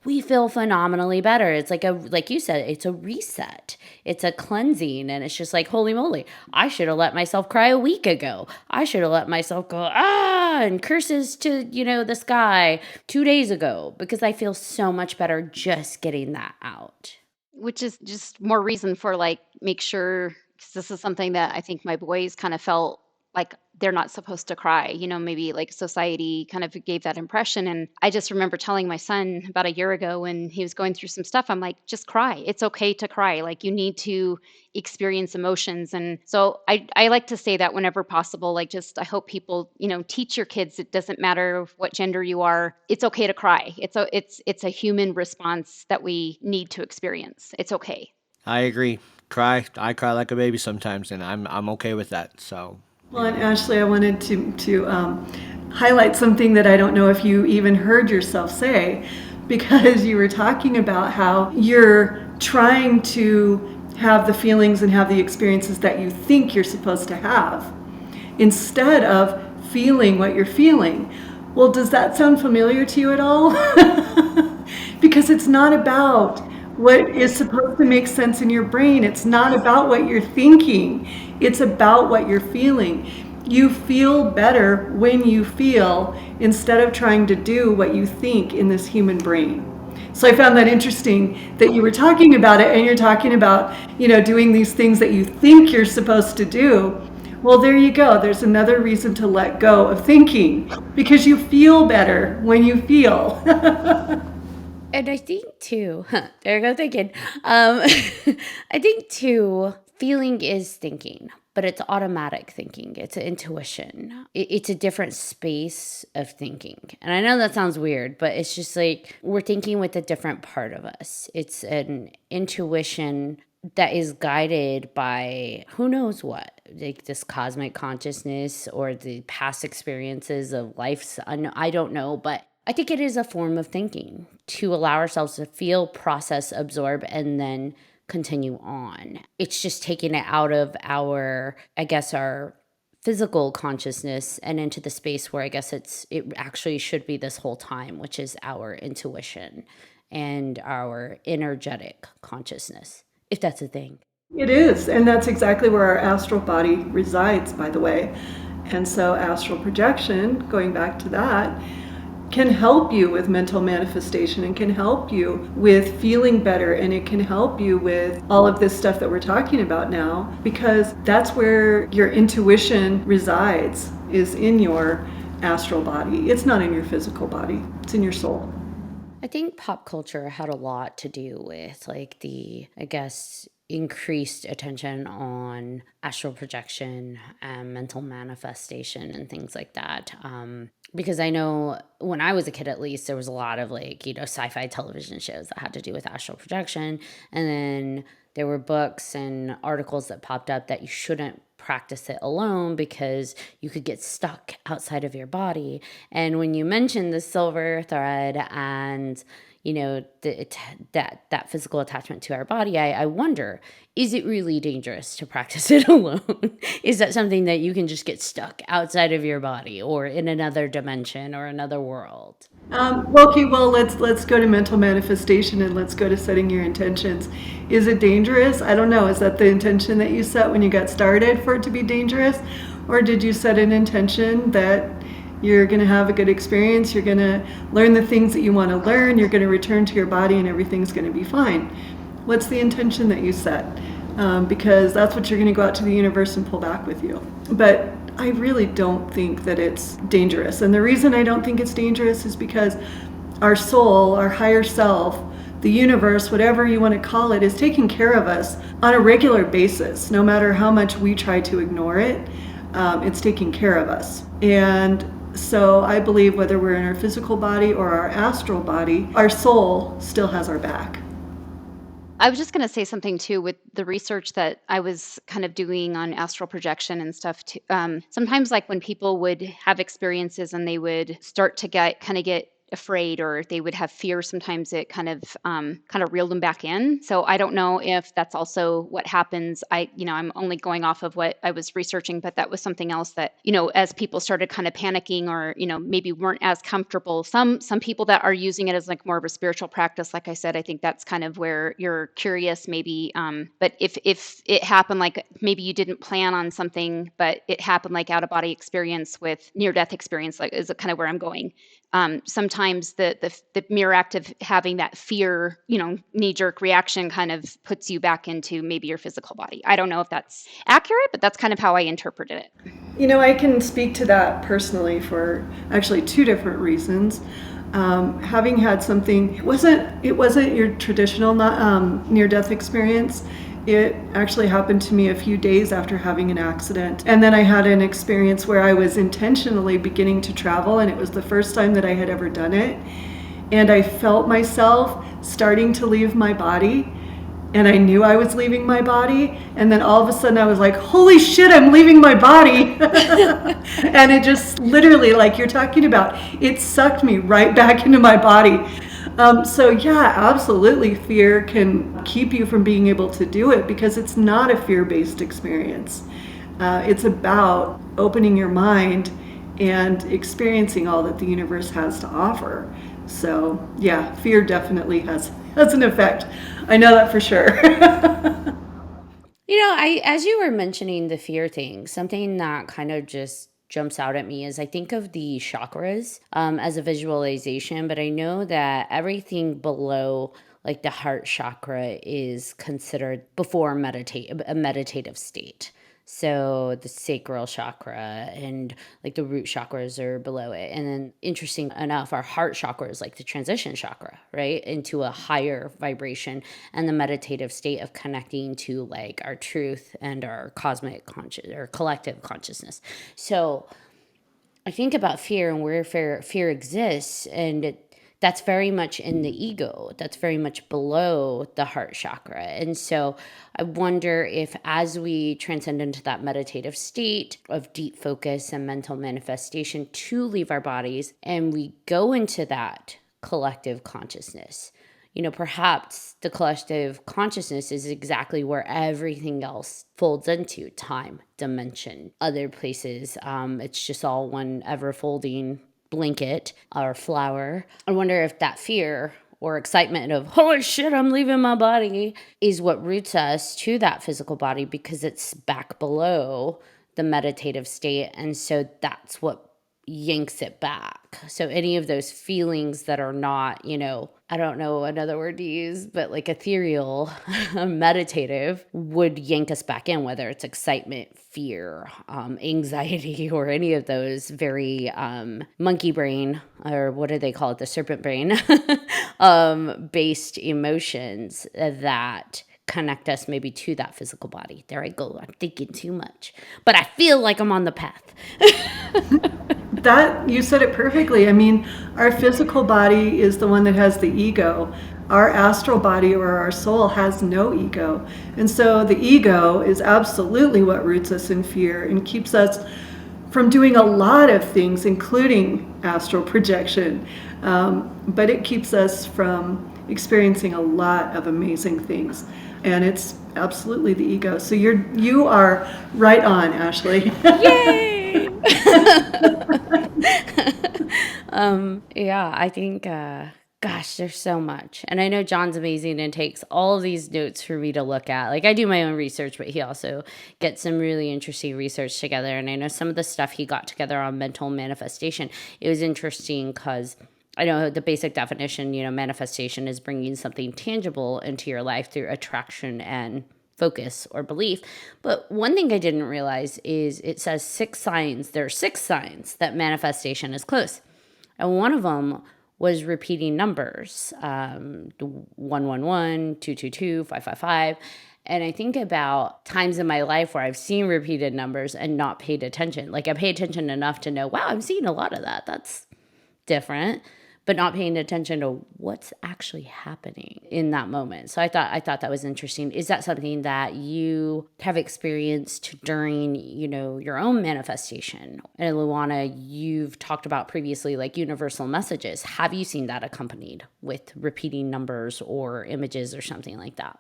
Speaker 2: We feel phenomenally better. It's like you said, it's a reset. It's a cleansing. And it's just like, holy moly, I should have let myself cry a week ago. I should have let myself go, and curses to, the sky 2 days ago, because I feel so much better just getting that out.
Speaker 4: Which is just more reason for make sure, because this is something that I think my boys kind of felt like they're not supposed to cry, maybe like society kind of gave that impression. And I just remember telling my son about a year ago when he was going through some stuff, I'm like, just cry. It's okay to cry. Like you need to experience emotions. And so I like to say that whenever possible, I hope people, teach your kids, it doesn't matter what gender you are. It's okay to cry. It's a human response that we need to experience. It's okay.
Speaker 3: I agree. I cry like a baby sometimes, and I'm okay with that. So.
Speaker 5: Well, and Ashley, I wanted to highlight something that I don't know if you even heard yourself say, because you were talking about how you're trying to have the feelings and have the experiences that you think you're supposed to have, instead of feeling what you're feeling. Well, does that sound familiar to you at all? Because it's not about what is supposed to make sense in your brain. It's not about what you're thinking. It's about what you're feeling. You feel better when you feel, instead of trying to do what you think in this human brain. So I found that interesting that you were talking about it, and you're talking about, doing these things that you think you're supposed to do. Well, there you go. There's another reason to let go of thinking, because you feel better when you feel.
Speaker 2: And I think too, there I go thinking. I think too, feeling is thinking, but it's automatic thinking. It's an intuition. It's a different space of thinking. And I know that sounds weird, but it's just like we're thinking with a different part of us. It's an intuition that is guided by who knows what, like this cosmic consciousness or the past experiences of life. I don't know, but I think it is a form of thinking to allow ourselves to feel, process, absorb, and then continue on. It's just taking it out of our physical consciousness and into the space where I guess it actually should be this whole time, which is our intuition and our energetic consciousness, if that's a thing.
Speaker 5: It is, and that's exactly where our astral body resides, by the way. And so astral projection, going back to that, can help you with mental manifestation, and can help you with feeling better, and it can help you with all of this stuff that we're talking about now, because that's where your intuition resides, is in your astral body. It's not in your physical body, it's in your soul.
Speaker 2: I think pop culture had a lot to do with like increased attention on astral projection and mental manifestation and things like that. Because I know when I was a kid, at least, there was a lot of sci-fi television shows that had to do with astral projection. And then there were books and articles that popped up that you shouldn't practice it alone because you could get stuck outside of your body. And when you mentioned the silver thread and that physical attachment to our body, I wonder, is it really dangerous to practice it alone? Is that something that you can just get stuck outside of your body or in another dimension or another world?
Speaker 5: Okay, well, let's go to mental manifestation, and let's go to setting your intentions. Is it dangerous? I don't know. Is that the intention that you set when you got started for it to be dangerous? Or did you set an intention that you're going to have a good experience, you're going to learn the things that you want to learn, you're going to return to your body, and everything's going to be fine? What's the intention that you set? Because that's what you're going to go out to the universe and pull back with you. But I really don't think that it's dangerous. And the reason I don't think it's dangerous is because our soul, our higher self, the universe, whatever you want to call it, is taking care of us on a regular basis. No matter how much we try to ignore it, it's taking care of us. And so I believe whether we're in our physical body or our astral body, our soul still has our back.
Speaker 4: I was just going to say something too with the research that I was kind of doing on astral projection and stuff too. Sometimes like when people would have experiences and they would start to get afraid, or they would have fear, sometimes it kind of reeled them back in. So I don't know if that's also what happens. I'm only going off of what I was researching, but that was something else that, as people started kind of panicking or, maybe weren't as comfortable, some people that are using it as like more of a spiritual practice, like I said, I think that's kind of where you're curious maybe. But if it happened, like maybe you didn't plan on something, but it happened like out of body experience with near death experience, like is kind of where I'm going. Sometimes the mere act of having that fear, knee-jerk reaction kind of puts you back into maybe your physical body. I don't know if that's accurate, but that's kind of how I interpreted it.
Speaker 5: I can speak to that personally for actually two different reasons. Having had something, it wasn't your traditional near-death experience. It actually happened to me a few days after having an accident. And then I had an experience where I was intentionally beginning to travel, and it was the first time that I had ever done it. And I felt myself starting to leave my body, and I knew I was leaving my body. And then all of a sudden I was like, holy shit, I'm leaving my body. And it just literally, like you're talking about, it sucked me right back into my body. So yeah, absolutely, fear can keep you from being able to do it because it's not a fear-based experience. It's about opening your mind and experiencing all that the universe has to offer. So yeah, fear definitely has an effect. I know that for sure.
Speaker 2: As you were mentioning the fear thing, something that kind of just jumps out at me is I think of the chakras as a visualization, but I know that everything below like the heart chakra is considered before a meditative state. So the sacral chakra and like the root chakras are below it. And then interesting enough, our heart chakra is like the transition chakra, right? Into a higher vibration and the meditative state of connecting to like our truth and our cosmic conscious or collective consciousness. So I think about fear and where fear exists, and that's very much in the ego. That's very much below the heart chakra. And so I wonder if as we transcend into that meditative state of deep focus and mental manifestation to leave our bodies and we go into that collective consciousness, perhaps the collective consciousness is exactly where everything else folds into time, dimension, other places. It's just all one ever folding blanket or flower. I wonder if that fear or excitement of, holy shit, I'm leaving my body, is what roots us to that physical body because it's back below the meditative state. And so that's what yanks it back. So any of those feelings that are not, I don't know another word to use, but like ethereal, meditative would yank us back in, whether it's excitement, fear, anxiety, or any of those very monkey brain, or what do they call it? The serpent brain based emotions that connect us maybe to that physical body. There I go. I'm thinking too much, but I feel like I'm on the path.
Speaker 5: That, you said it perfectly. I mean, our physical body is the one that has the ego. Our astral body or our soul has no ego. And so the ego is absolutely what roots us in fear and keeps us from doing a lot of things, including astral projection. But it keeps us from experiencing a lot of amazing things. And it's absolutely the ego. So you are right on, Ashley.
Speaker 2: Yay! Yeah, I think, gosh, there's so much. And I know John's amazing and takes all of these notes for me to look at. Like, I do my own research, but he also gets some really interesting research together. And I know some of the stuff he got together on mental manifestation, it was interesting because I know the basic definition, manifestation is bringing something tangible into your life through attraction and focus or belief. But one thing I didn't realize is it says 6 signs. There are 6 signs that manifestation is close. And one of them was repeating numbers, 111, 222, 555. And I think about times in my life where I've seen repeated numbers and not paid attention. Like I pay attention enough to know, wow, I'm seeing a lot of that. That's different. But not paying attention to what's actually happening in that moment. So I thought that was interesting. Is that something that you have experienced during, your own manifestation? And Luana, you've talked about previously like universal messages. Have you seen that accompanied with repeating numbers or images or something like that?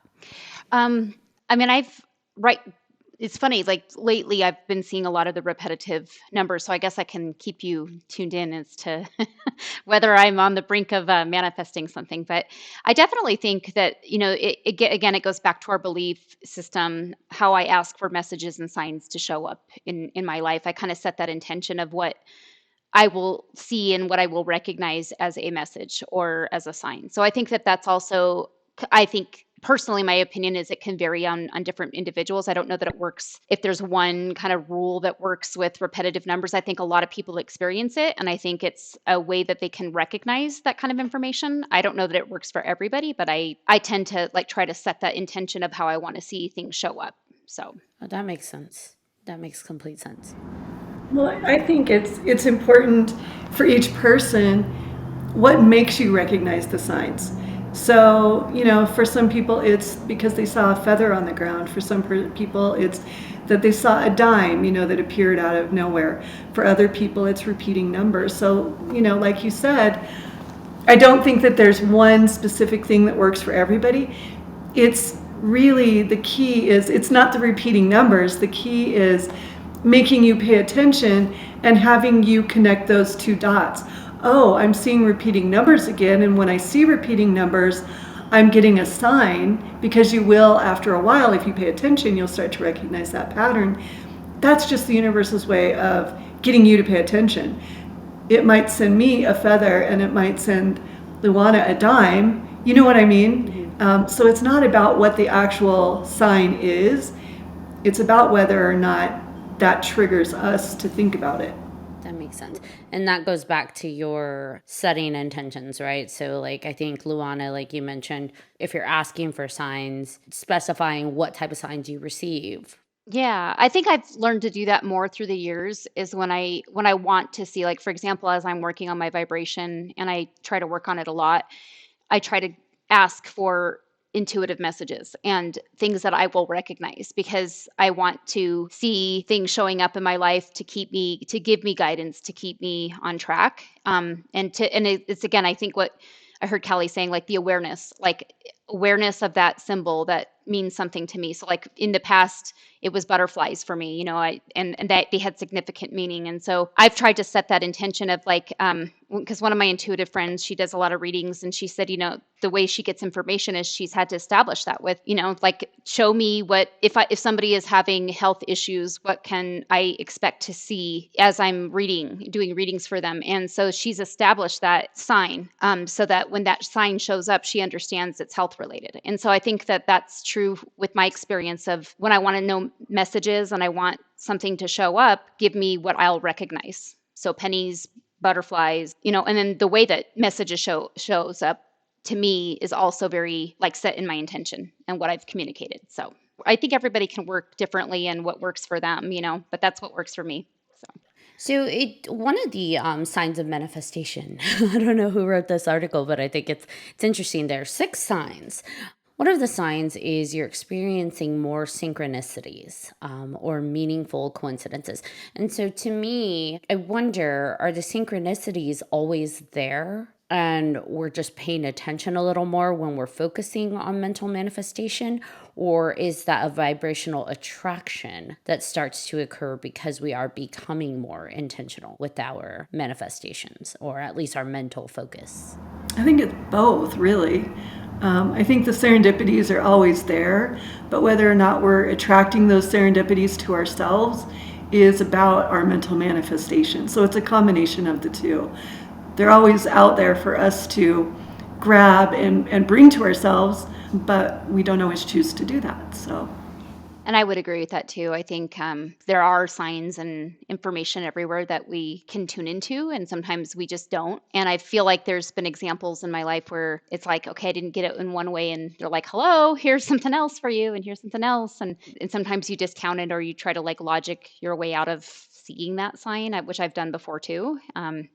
Speaker 4: It's funny, like lately I've been seeing a lot of the repetitive numbers, so I guess I can keep you tuned in as to whether I'm on the brink of manifesting something. But I definitely think that, it goes back to our belief system, how I ask for messages and signs to show up in my life. I kind of set that intention of what I will see and what I will recognize as a message or as a sign. So I think that that's also, I think personally, my opinion is it can vary on different individuals. I don't know that it works. If there's one kind of rule that works with repetitive numbers, I think a lot of people experience it. And I think it's a way that they can recognize that kind of information. I don't know that it works for everybody, but I tend to like try to set that intention of how I want to see things show up. So
Speaker 2: that makes sense. That makes complete sense.
Speaker 5: Well, I think it's important for each person what makes you recognize the signs. So, for some people it's because they saw a feather on the ground. For some people it's that they saw a dime, that appeared out of nowhere. For other people it's repeating numbers. So, like you said, I don't think that there's one specific thing that works for everybody. It's really, the key is, it's not the repeating numbers. The key is making you pay attention and having you connect those two dots. Oh, I'm seeing repeating numbers again. And when I see repeating numbers, I'm getting a sign, because you will, after a while, if you pay attention, you'll start to recognize that pattern. That's just the universe's way of getting you to pay attention. It might send me a feather and it might send Luana a dime. You know what I mean? So it's not about what the actual sign is. It's about whether or not that triggers us to think about it.
Speaker 2: That makes sense. And that goes back to your setting intentions, right? So like, I think Luana, like you mentioned, if you're asking for signs, specifying what type of signs you receive.
Speaker 4: Yeah, I think I've learned to do that more through the years, is when I want to see, like, for example, as I'm working on my vibration and I try to work on it a lot, I try to ask for intuitive messages and things that I will recognize, because I want to see things showing up in my life to give me guidance, to keep me on track. It's again, I think what I heard Callie saying, like the awareness of that symbol that means something to me. So like in the past, it was butterflies for me, and that they had significant meaning. And so I've tried to set that intention of like, because one of my intuitive friends, she does a lot of readings, and she said, the way she gets information is she's had to establish that with, like, show me what, if somebody is having health issues, what can I expect to see as I'm doing readings for them. And so she's established that sign, so that when that sign shows up, she understands it's health related. And so I think that that's true with my experience of when I want to know messages and I want something to show up, give me what I'll recognize. So pennies, butterflies, and then the way that messages shows up to me is also very like set in my intention and what I've communicated. So I think everybody can work differently and what works for them, but that's what works for me.
Speaker 2: So one of the signs of manifestation, I don't know who wrote this article, but I think it's interesting. There are 6 signs. One of the signs is you're experiencing more synchronicities or meaningful coincidences. And so to me, I wonder, are the synchronicities always there? And we're just paying attention a little more when we're focusing on mental manifestation? Or is that a vibrational attraction that starts to occur because we are becoming more intentional with our manifestations, or at least our mental focus?
Speaker 5: I think it's both, really. I think the serendipities are always there, but whether or not we're attracting those serendipities to ourselves is about our mental manifestation. So it's a combination of the two. They're always out there for us to grab and bring to ourselves, but we don't always choose to do that. So.
Speaker 4: And I would agree with that too. I think there are signs and information everywhere that we can tune into, and sometimes we just don't. And I feel like there's been examples in my life where it's like, okay, I didn't get it in one way, and they're like, hello, here's something else for you, and here's something else. And sometimes you discount it, or you try to like logic your way out of seeing that sign, which I've done before too.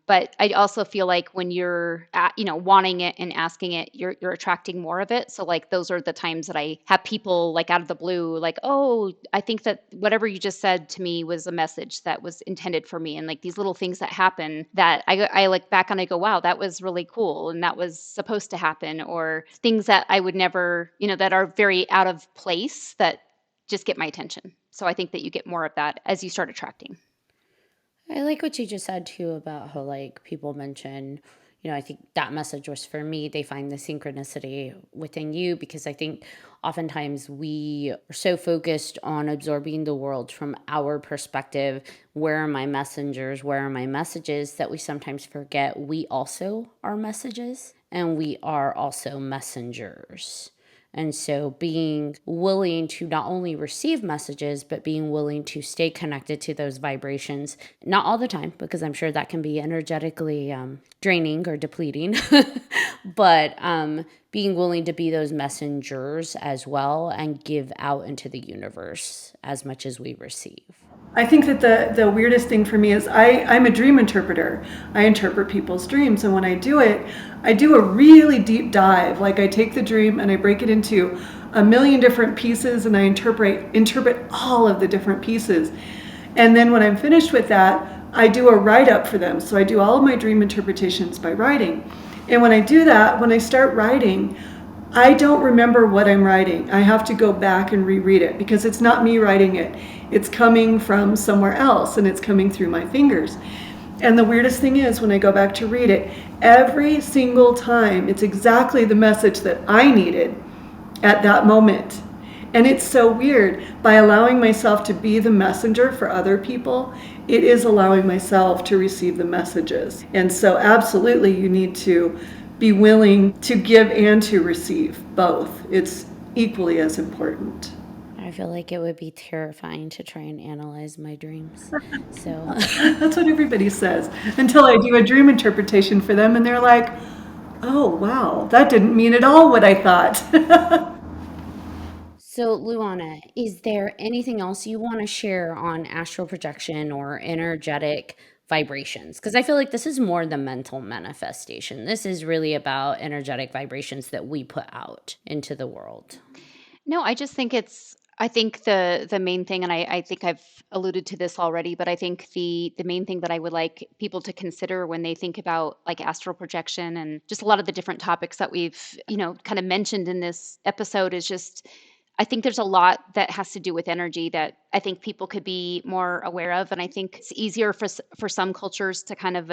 Speaker 4: But I also feel like when you're wanting it and asking it, you're attracting more of it. So like those are the times that I have people like out of the blue, like, oh, I think that whatever you just said to me was a message that was intended for me. And like these little things that happen that I look back and I go, wow, that was really cool. And that was supposed to happen. Or things that I would never, that are very out of place that just get my attention. So I think that you get more of that as you start attracting.
Speaker 2: I like what you just said too about how like people mention, I think that message was for me. They find the synchronicity within you, because I think oftentimes we are so focused on absorbing the world from our perspective. Where are my messengers? Where are my messages? That we sometimes forget we also are messages, and we are also messengers. And so being willing to not only receive messages, but being willing to stay connected to those vibrations, not all the time, because I'm sure that can be energetically draining or depleting, but being willing to be those messengers as well and give out into the universe as much as we receive.
Speaker 5: I think that the weirdest thing for me is I'm a dream interpreter. I interpret people's dreams, and when I do it, I do a really deep dive. Like I take the dream and I break it into a million different pieces, and I interpret all of the different pieces. And then when I'm finished with that, I do a write-up for them. So I do all of my dream interpretations by writing. And when I do that, when I start writing, I don't remember what I'm writing. I have to go back and reread it because it's not me writing it. It's coming from somewhere else and it's coming through my fingers. And the weirdest thing is when I go back to read it, every single time it's exactly the message that I needed at that moment. And it's so weird. By allowing myself to be the messenger for other people, it is allowing myself to receive the messages. And so absolutely you need to be willing to give and to receive both. It's equally as important.
Speaker 2: I feel like it would be terrifying to try and analyze my dreams. So
Speaker 5: That's what everybody says until I do a dream interpretation for them and they're like, oh, wow, that didn't mean at all what I thought.
Speaker 2: So, Luana, is there anything else you want to share on astral projection or energetic vibrations? Because I feel like this is more the mental manifestation. This is really about energetic vibrations that we put out into the world.
Speaker 4: No, I just think I think the main thing, and I think I've alluded to this already, but I think the main thing that I would like people to consider when they think about like astral projection and just a lot of the different topics that we've, kind of mentioned in this episode is just I think there's a lot that has to do with energy that I think people could be more aware of. And I think it's easier for some cultures to kind of,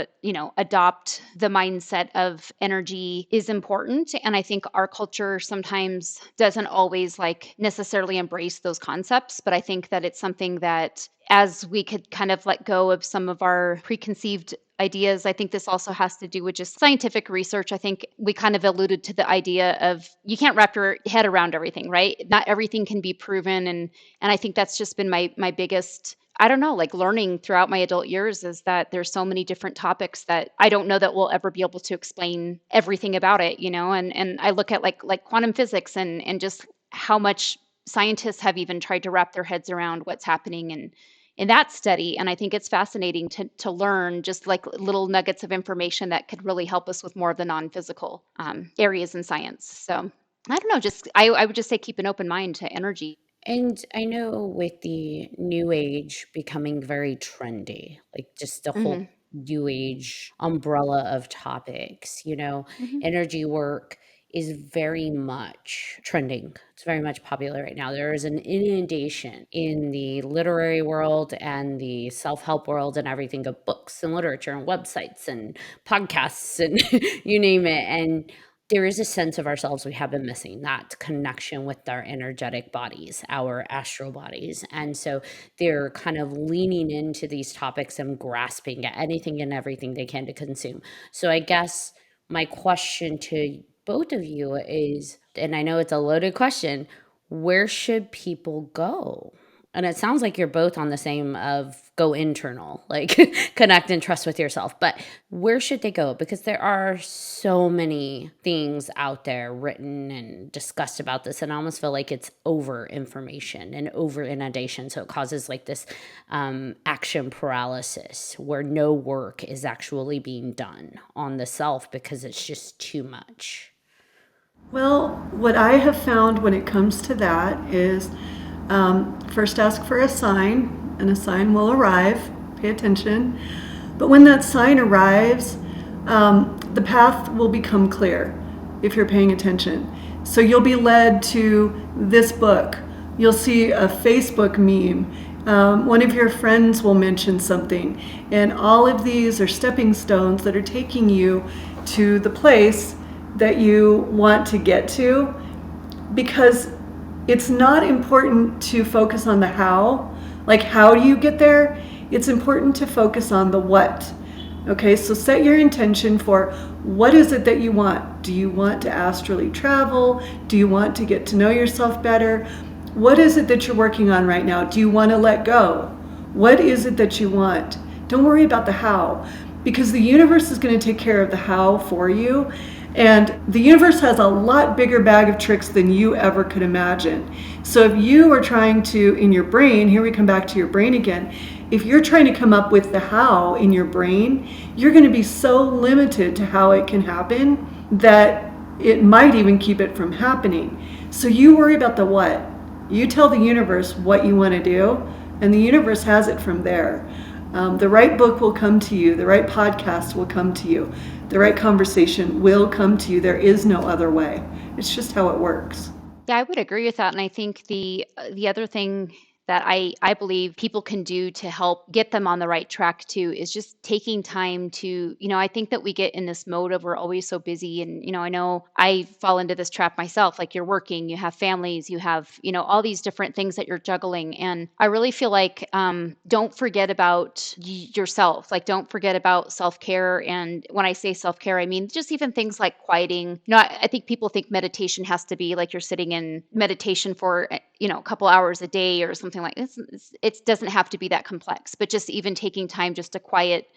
Speaker 4: adopt the mindset of energy is important. And I think our culture sometimes doesn't always like necessarily embrace those concepts. But I think that it's something that as we could kind of let go of some of our preconceived ideas. I think this also has to do with just scientific research. I think we kind of alluded to the idea of you can't wrap your head around everything, right? Not everything can be proven. And I think that's just been my biggest, I don't know, like learning throughout my adult years is that there's so many different topics that I don't know that we'll ever be able to explain everything about it, and I look at like quantum physics and just how much scientists have even tried to wrap their heads around what's happening in that study. And I think it's fascinating to learn just like little nuggets of information that could really help us with more of the non-physical areas in science. So I don't know, just I would just say keep an open mind to energy.
Speaker 2: And I know with the new age becoming very trendy, like just the
Speaker 4: Hmm.
Speaker 2: whole new age umbrella of topics,
Speaker 4: Hmm.
Speaker 2: energy work is very much trending. It's very much popular right now. There is an inundation in the literary world and the self-help world and everything of books and literature and websites and podcasts and you name it. And there is a sense of ourselves we have been missing, that connection with our energetic bodies, our astral bodies. And so they're kind of leaning into these topics and grasping at anything and everything they can to consume. So I guess my question to both of you is, and I know it's a loaded question, where should people go? And it sounds like you're both on the same of go internal, like connect and trust with yourself. But where should they go? Because there are so many things out there written and discussed about this. And I almost feel like it's over information and over inundation. So it causes like this action paralysis where no work is actually being done on the self because it's just too much.
Speaker 5: Well, what I have found when it comes to that is first ask for a sign, and a sign will arrive. Pay attention. But when that sign arrives, the path will become clear if you're paying attention. So you'll be led to this book. You'll see a Facebook meme. One of your friends will mention something. And all of these are stepping stones that are taking you to the place that you want to get to, because it's not important to focus on the how, like how do you get there? It's important to focus on the what. Okay, so set your intention for what is it that you want. Do you want to astrally travel? Do you want to get to know yourself better? What is it that you're working on right now? Do you want to let go? What is it that you want? Don't worry about the how, because the universe is going to take care of the how for you. And the universe has a lot bigger bag of tricks than you ever could imagine. So if you are trying to, in your brain, here we come back to your brain again, if you're trying to come up with the how in your brain, you're going to be so limited to how it can happen that it might even keep it from happening. So you worry about the what. You tell the universe what you want to do, and the universe has it from there. The right book will come to you. The right podcast will come to you. The right conversation will come to you. There is no other way. It's just how it works.
Speaker 4: Yeah, I would agree with that. And I think the other thing that I believe people can do to help get them on the right track too is just taking time to, I think that we get in this mode of we're always so busy. And, I know I fall into this trap myself. Like you're working, you have families, you have, all these different things that you're juggling. And I really feel like don't forget about yourself. Like don't forget about self-care. And when I say self-care, I mean just even things like quieting. I think people think meditation has to be like you're sitting in meditation for a couple hours a day or something like this. It doesn't have to be that complex, but just even taking time just to quiet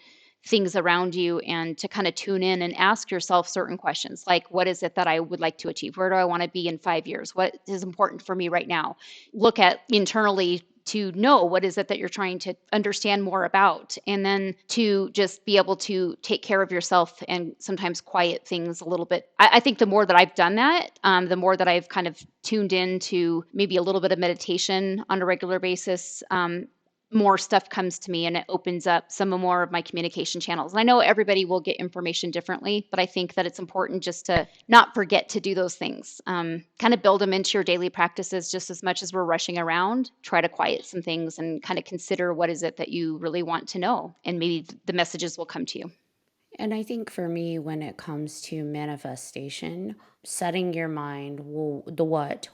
Speaker 4: things around you and to kind of tune in and ask yourself certain questions like, what is it that I would like to achieve? Where do I want to be in 5 years? What is important for me right now? Look at internally to know what is it that you're trying to understand more about, and then to just be able to take care of yourself and sometimes quiet things a little bit. I think the more that I've done that, the more that I've kind of tuned into maybe a little bit of meditation on a regular basis, more stuff comes to me and it opens up some more of my communication channels. And I know everybody will get information differently, but I think that it's important just to not forget to do those things. Kind of build them into your daily practices just as much as we're rushing around. Try to quiet some things and kind of consider what is it that you really want to know. And maybe the messages will come to you.
Speaker 2: And I think for me, when it comes to manifestation, setting your mind, well, the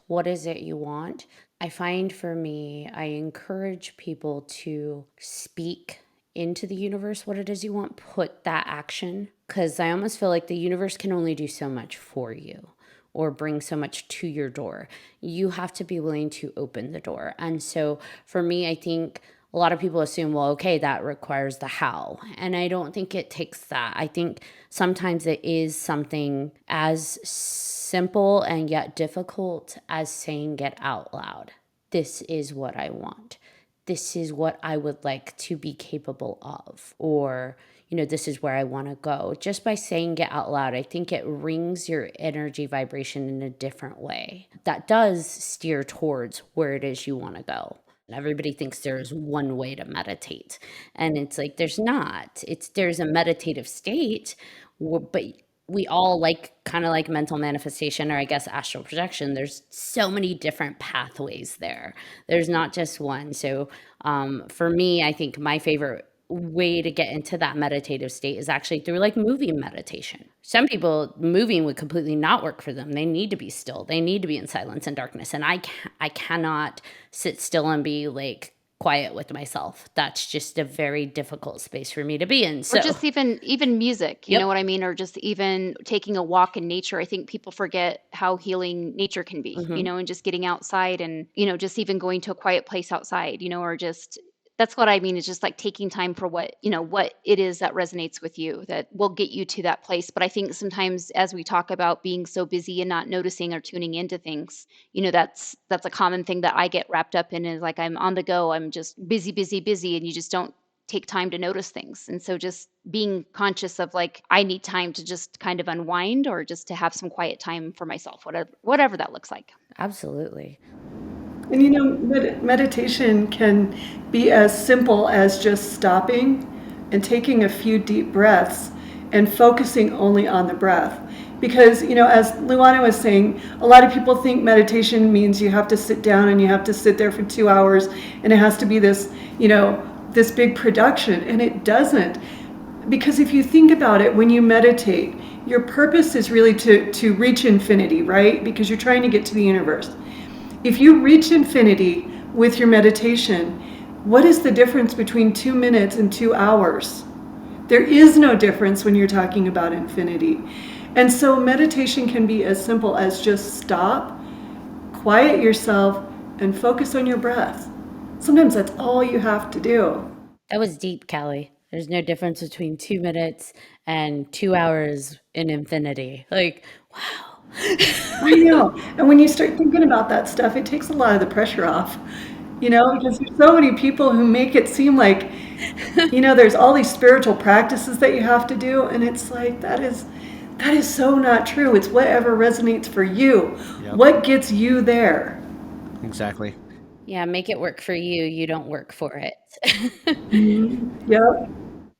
Speaker 2: what is it you want? I find for me, I encourage people to speak into the universe what it is you want, put that action, because I almost feel like the universe can only do so much for you or bring so much to your door. You have to be willing to open the door. And so for me, I think a lot of people assume, well, okay, that requires the how. And I don't think it takes that. I think sometimes it is something as simple and yet difficult as saying it out loud. This is what I want. This is what I would like to be capable of. Or, this is where I want to go. Just by saying it out loud, I think it rings your energy vibration in a different way. That does steer towards where it is you want to go. Everybody thinks there's one way to meditate, and it's like there's not. There's a meditative state, but we all kind of like mental manifestation, or I guess astral projection. There's so many different pathways there. There's not just one. So for me, I think my favorite way to get into that meditative state is actually through like movie meditation. Some people, moving would completely not work for them. They need to be still. They need to be in silence and darkness. And I cannot sit still and be like quiet with myself. That's just a very difficult space for me to be in. So
Speaker 4: or just even music, you
Speaker 2: Yep.
Speaker 4: know what I mean? Or just even taking a walk in nature. I think people forget how healing nature can be, and just getting outside and, just even going to a quiet place outside, or just, that's what I mean, is just like taking time for what it is that resonates with you, that will get you to that place. But I think sometimes as we talk about being so busy and not noticing or tuning into things, that's a common thing that I get wrapped up in, is like I'm on the go, I'm just busy, and you just don't take time to notice things. And so just being conscious of like, I need time to just kind of unwind or just to have some quiet time for myself, whatever that looks like.
Speaker 2: Absolutely.
Speaker 5: And meditation can be as simple as just stopping and taking a few deep breaths and focusing only on the breath. Because, as Luana was saying, a lot of people think meditation means you have to sit down and you have to sit there for 2 hours and it has to be this, this big production. And it doesn't. Because if you think about it, when you meditate, your purpose is really to reach infinity, right? Because you're trying to get to the universe. If you reach infinity with your meditation, what is the difference between 2 minutes and 2 hours? There is no difference when you're talking about infinity. And so meditation can be as simple as just stop, quiet yourself, and focus on your breath. Sometimes that's all you have to do.
Speaker 2: That was deep, Callie. There's no difference between 2 minutes and 2 hours in infinity. Like, wow.
Speaker 5: I know. And when you start thinking about that stuff, it takes a lot of the pressure off, because there's so many people who make it seem like, there's all these spiritual practices that you have to do. And it's like, that is so not true. It's whatever resonates for you.
Speaker 3: Yep.
Speaker 5: What gets you there?
Speaker 3: Exactly.
Speaker 2: Yeah, make it work for you. You don't work for it.
Speaker 5: Yep.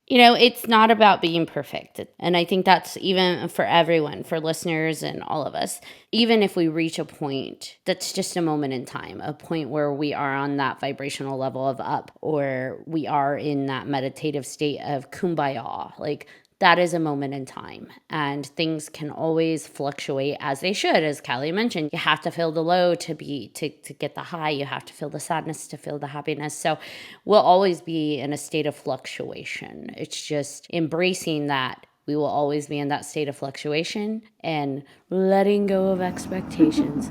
Speaker 2: It's not about being perfect. And I think that's even for everyone, for listeners and all of us. Even if we reach a point that's just a moment in time, a point where we are on that vibrational level of up, or we are in that meditative state of kumbaya, like that is a moment in time, and things can always fluctuate, as they should. As Callie mentioned, you have to feel the low to get the high. You have to feel the sadness to feel the happiness. So we'll always be in a state of fluctuation. It's just embracing that we will always be in that state of fluctuation and letting go of expectations.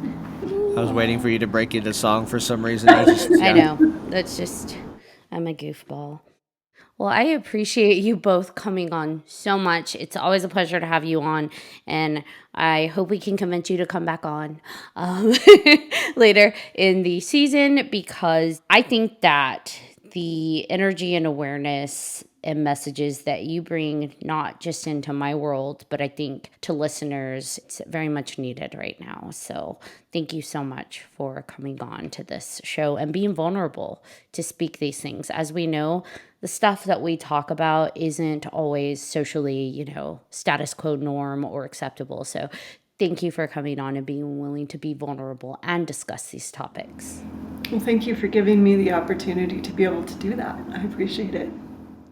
Speaker 3: I was waiting for you to break into song for some reason.
Speaker 2: I know. That's just, I'm a goofball. Well, I appreciate you both coming on so much. It's always a pleasure to have you on, and I hope we can convince you to come back on later in the season, because I think that the energy and awareness and messages that you bring, not just into my world, but I think to listeners, it's very much needed right now. So thank you so much for coming on to this show and being vulnerable to speak these things. As we know, the stuff that we talk about isn't always socially, status quo norm or acceptable. So thank you for coming on and being willing to be vulnerable and discuss these topics.
Speaker 5: Well, thank you for giving me the opportunity to be able to do that. I appreciate it.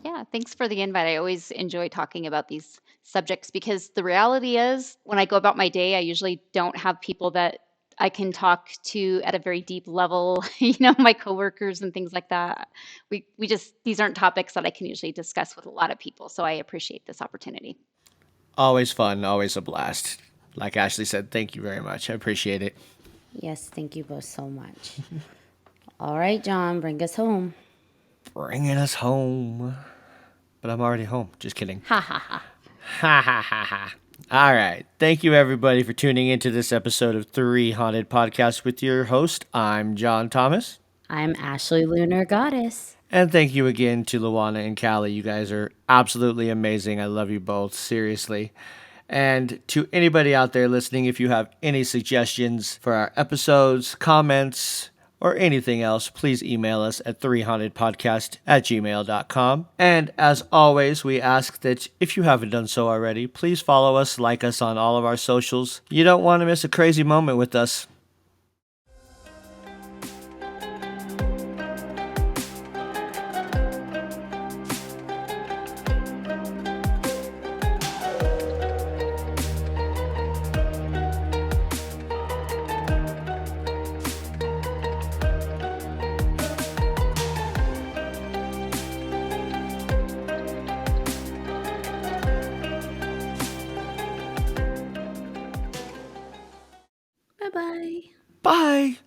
Speaker 4: Yeah, thanks for the invite. I always enjoy talking about these subjects because the reality is, when I go about my day, I usually don't have people that I can talk to at a very deep level, my coworkers and things like that. These aren't topics that I can usually discuss with a lot of people. So I appreciate this opportunity.
Speaker 3: Always fun, always a blast. Like Ashley said, thank you very much. I appreciate it.
Speaker 2: Yes, thank you both so much. All right, John, bring us home.
Speaker 3: Bringing us home. But I'm already home. Just kidding.
Speaker 2: Ha ha ha.
Speaker 3: Ha ha ha ha. All right. Thank you, everybody, for tuning into this episode of 3Haunted Podcast with your host. I'm John Thomas.
Speaker 2: I'm Ashley Lunar Goddess.
Speaker 3: And thank you again to Luana and Callie. You guys are absolutely amazing. I love you both. Seriously. And to anybody out there listening, if you have any suggestions for our episodes, comments, or anything else, please email us at 3hauntedpodcast@gmail.com. And as always, we ask that if you haven't done so already, please follow us, like us on all of our socials. You don't want to miss a crazy moment with us.
Speaker 2: Bye-bye.
Speaker 3: Bye.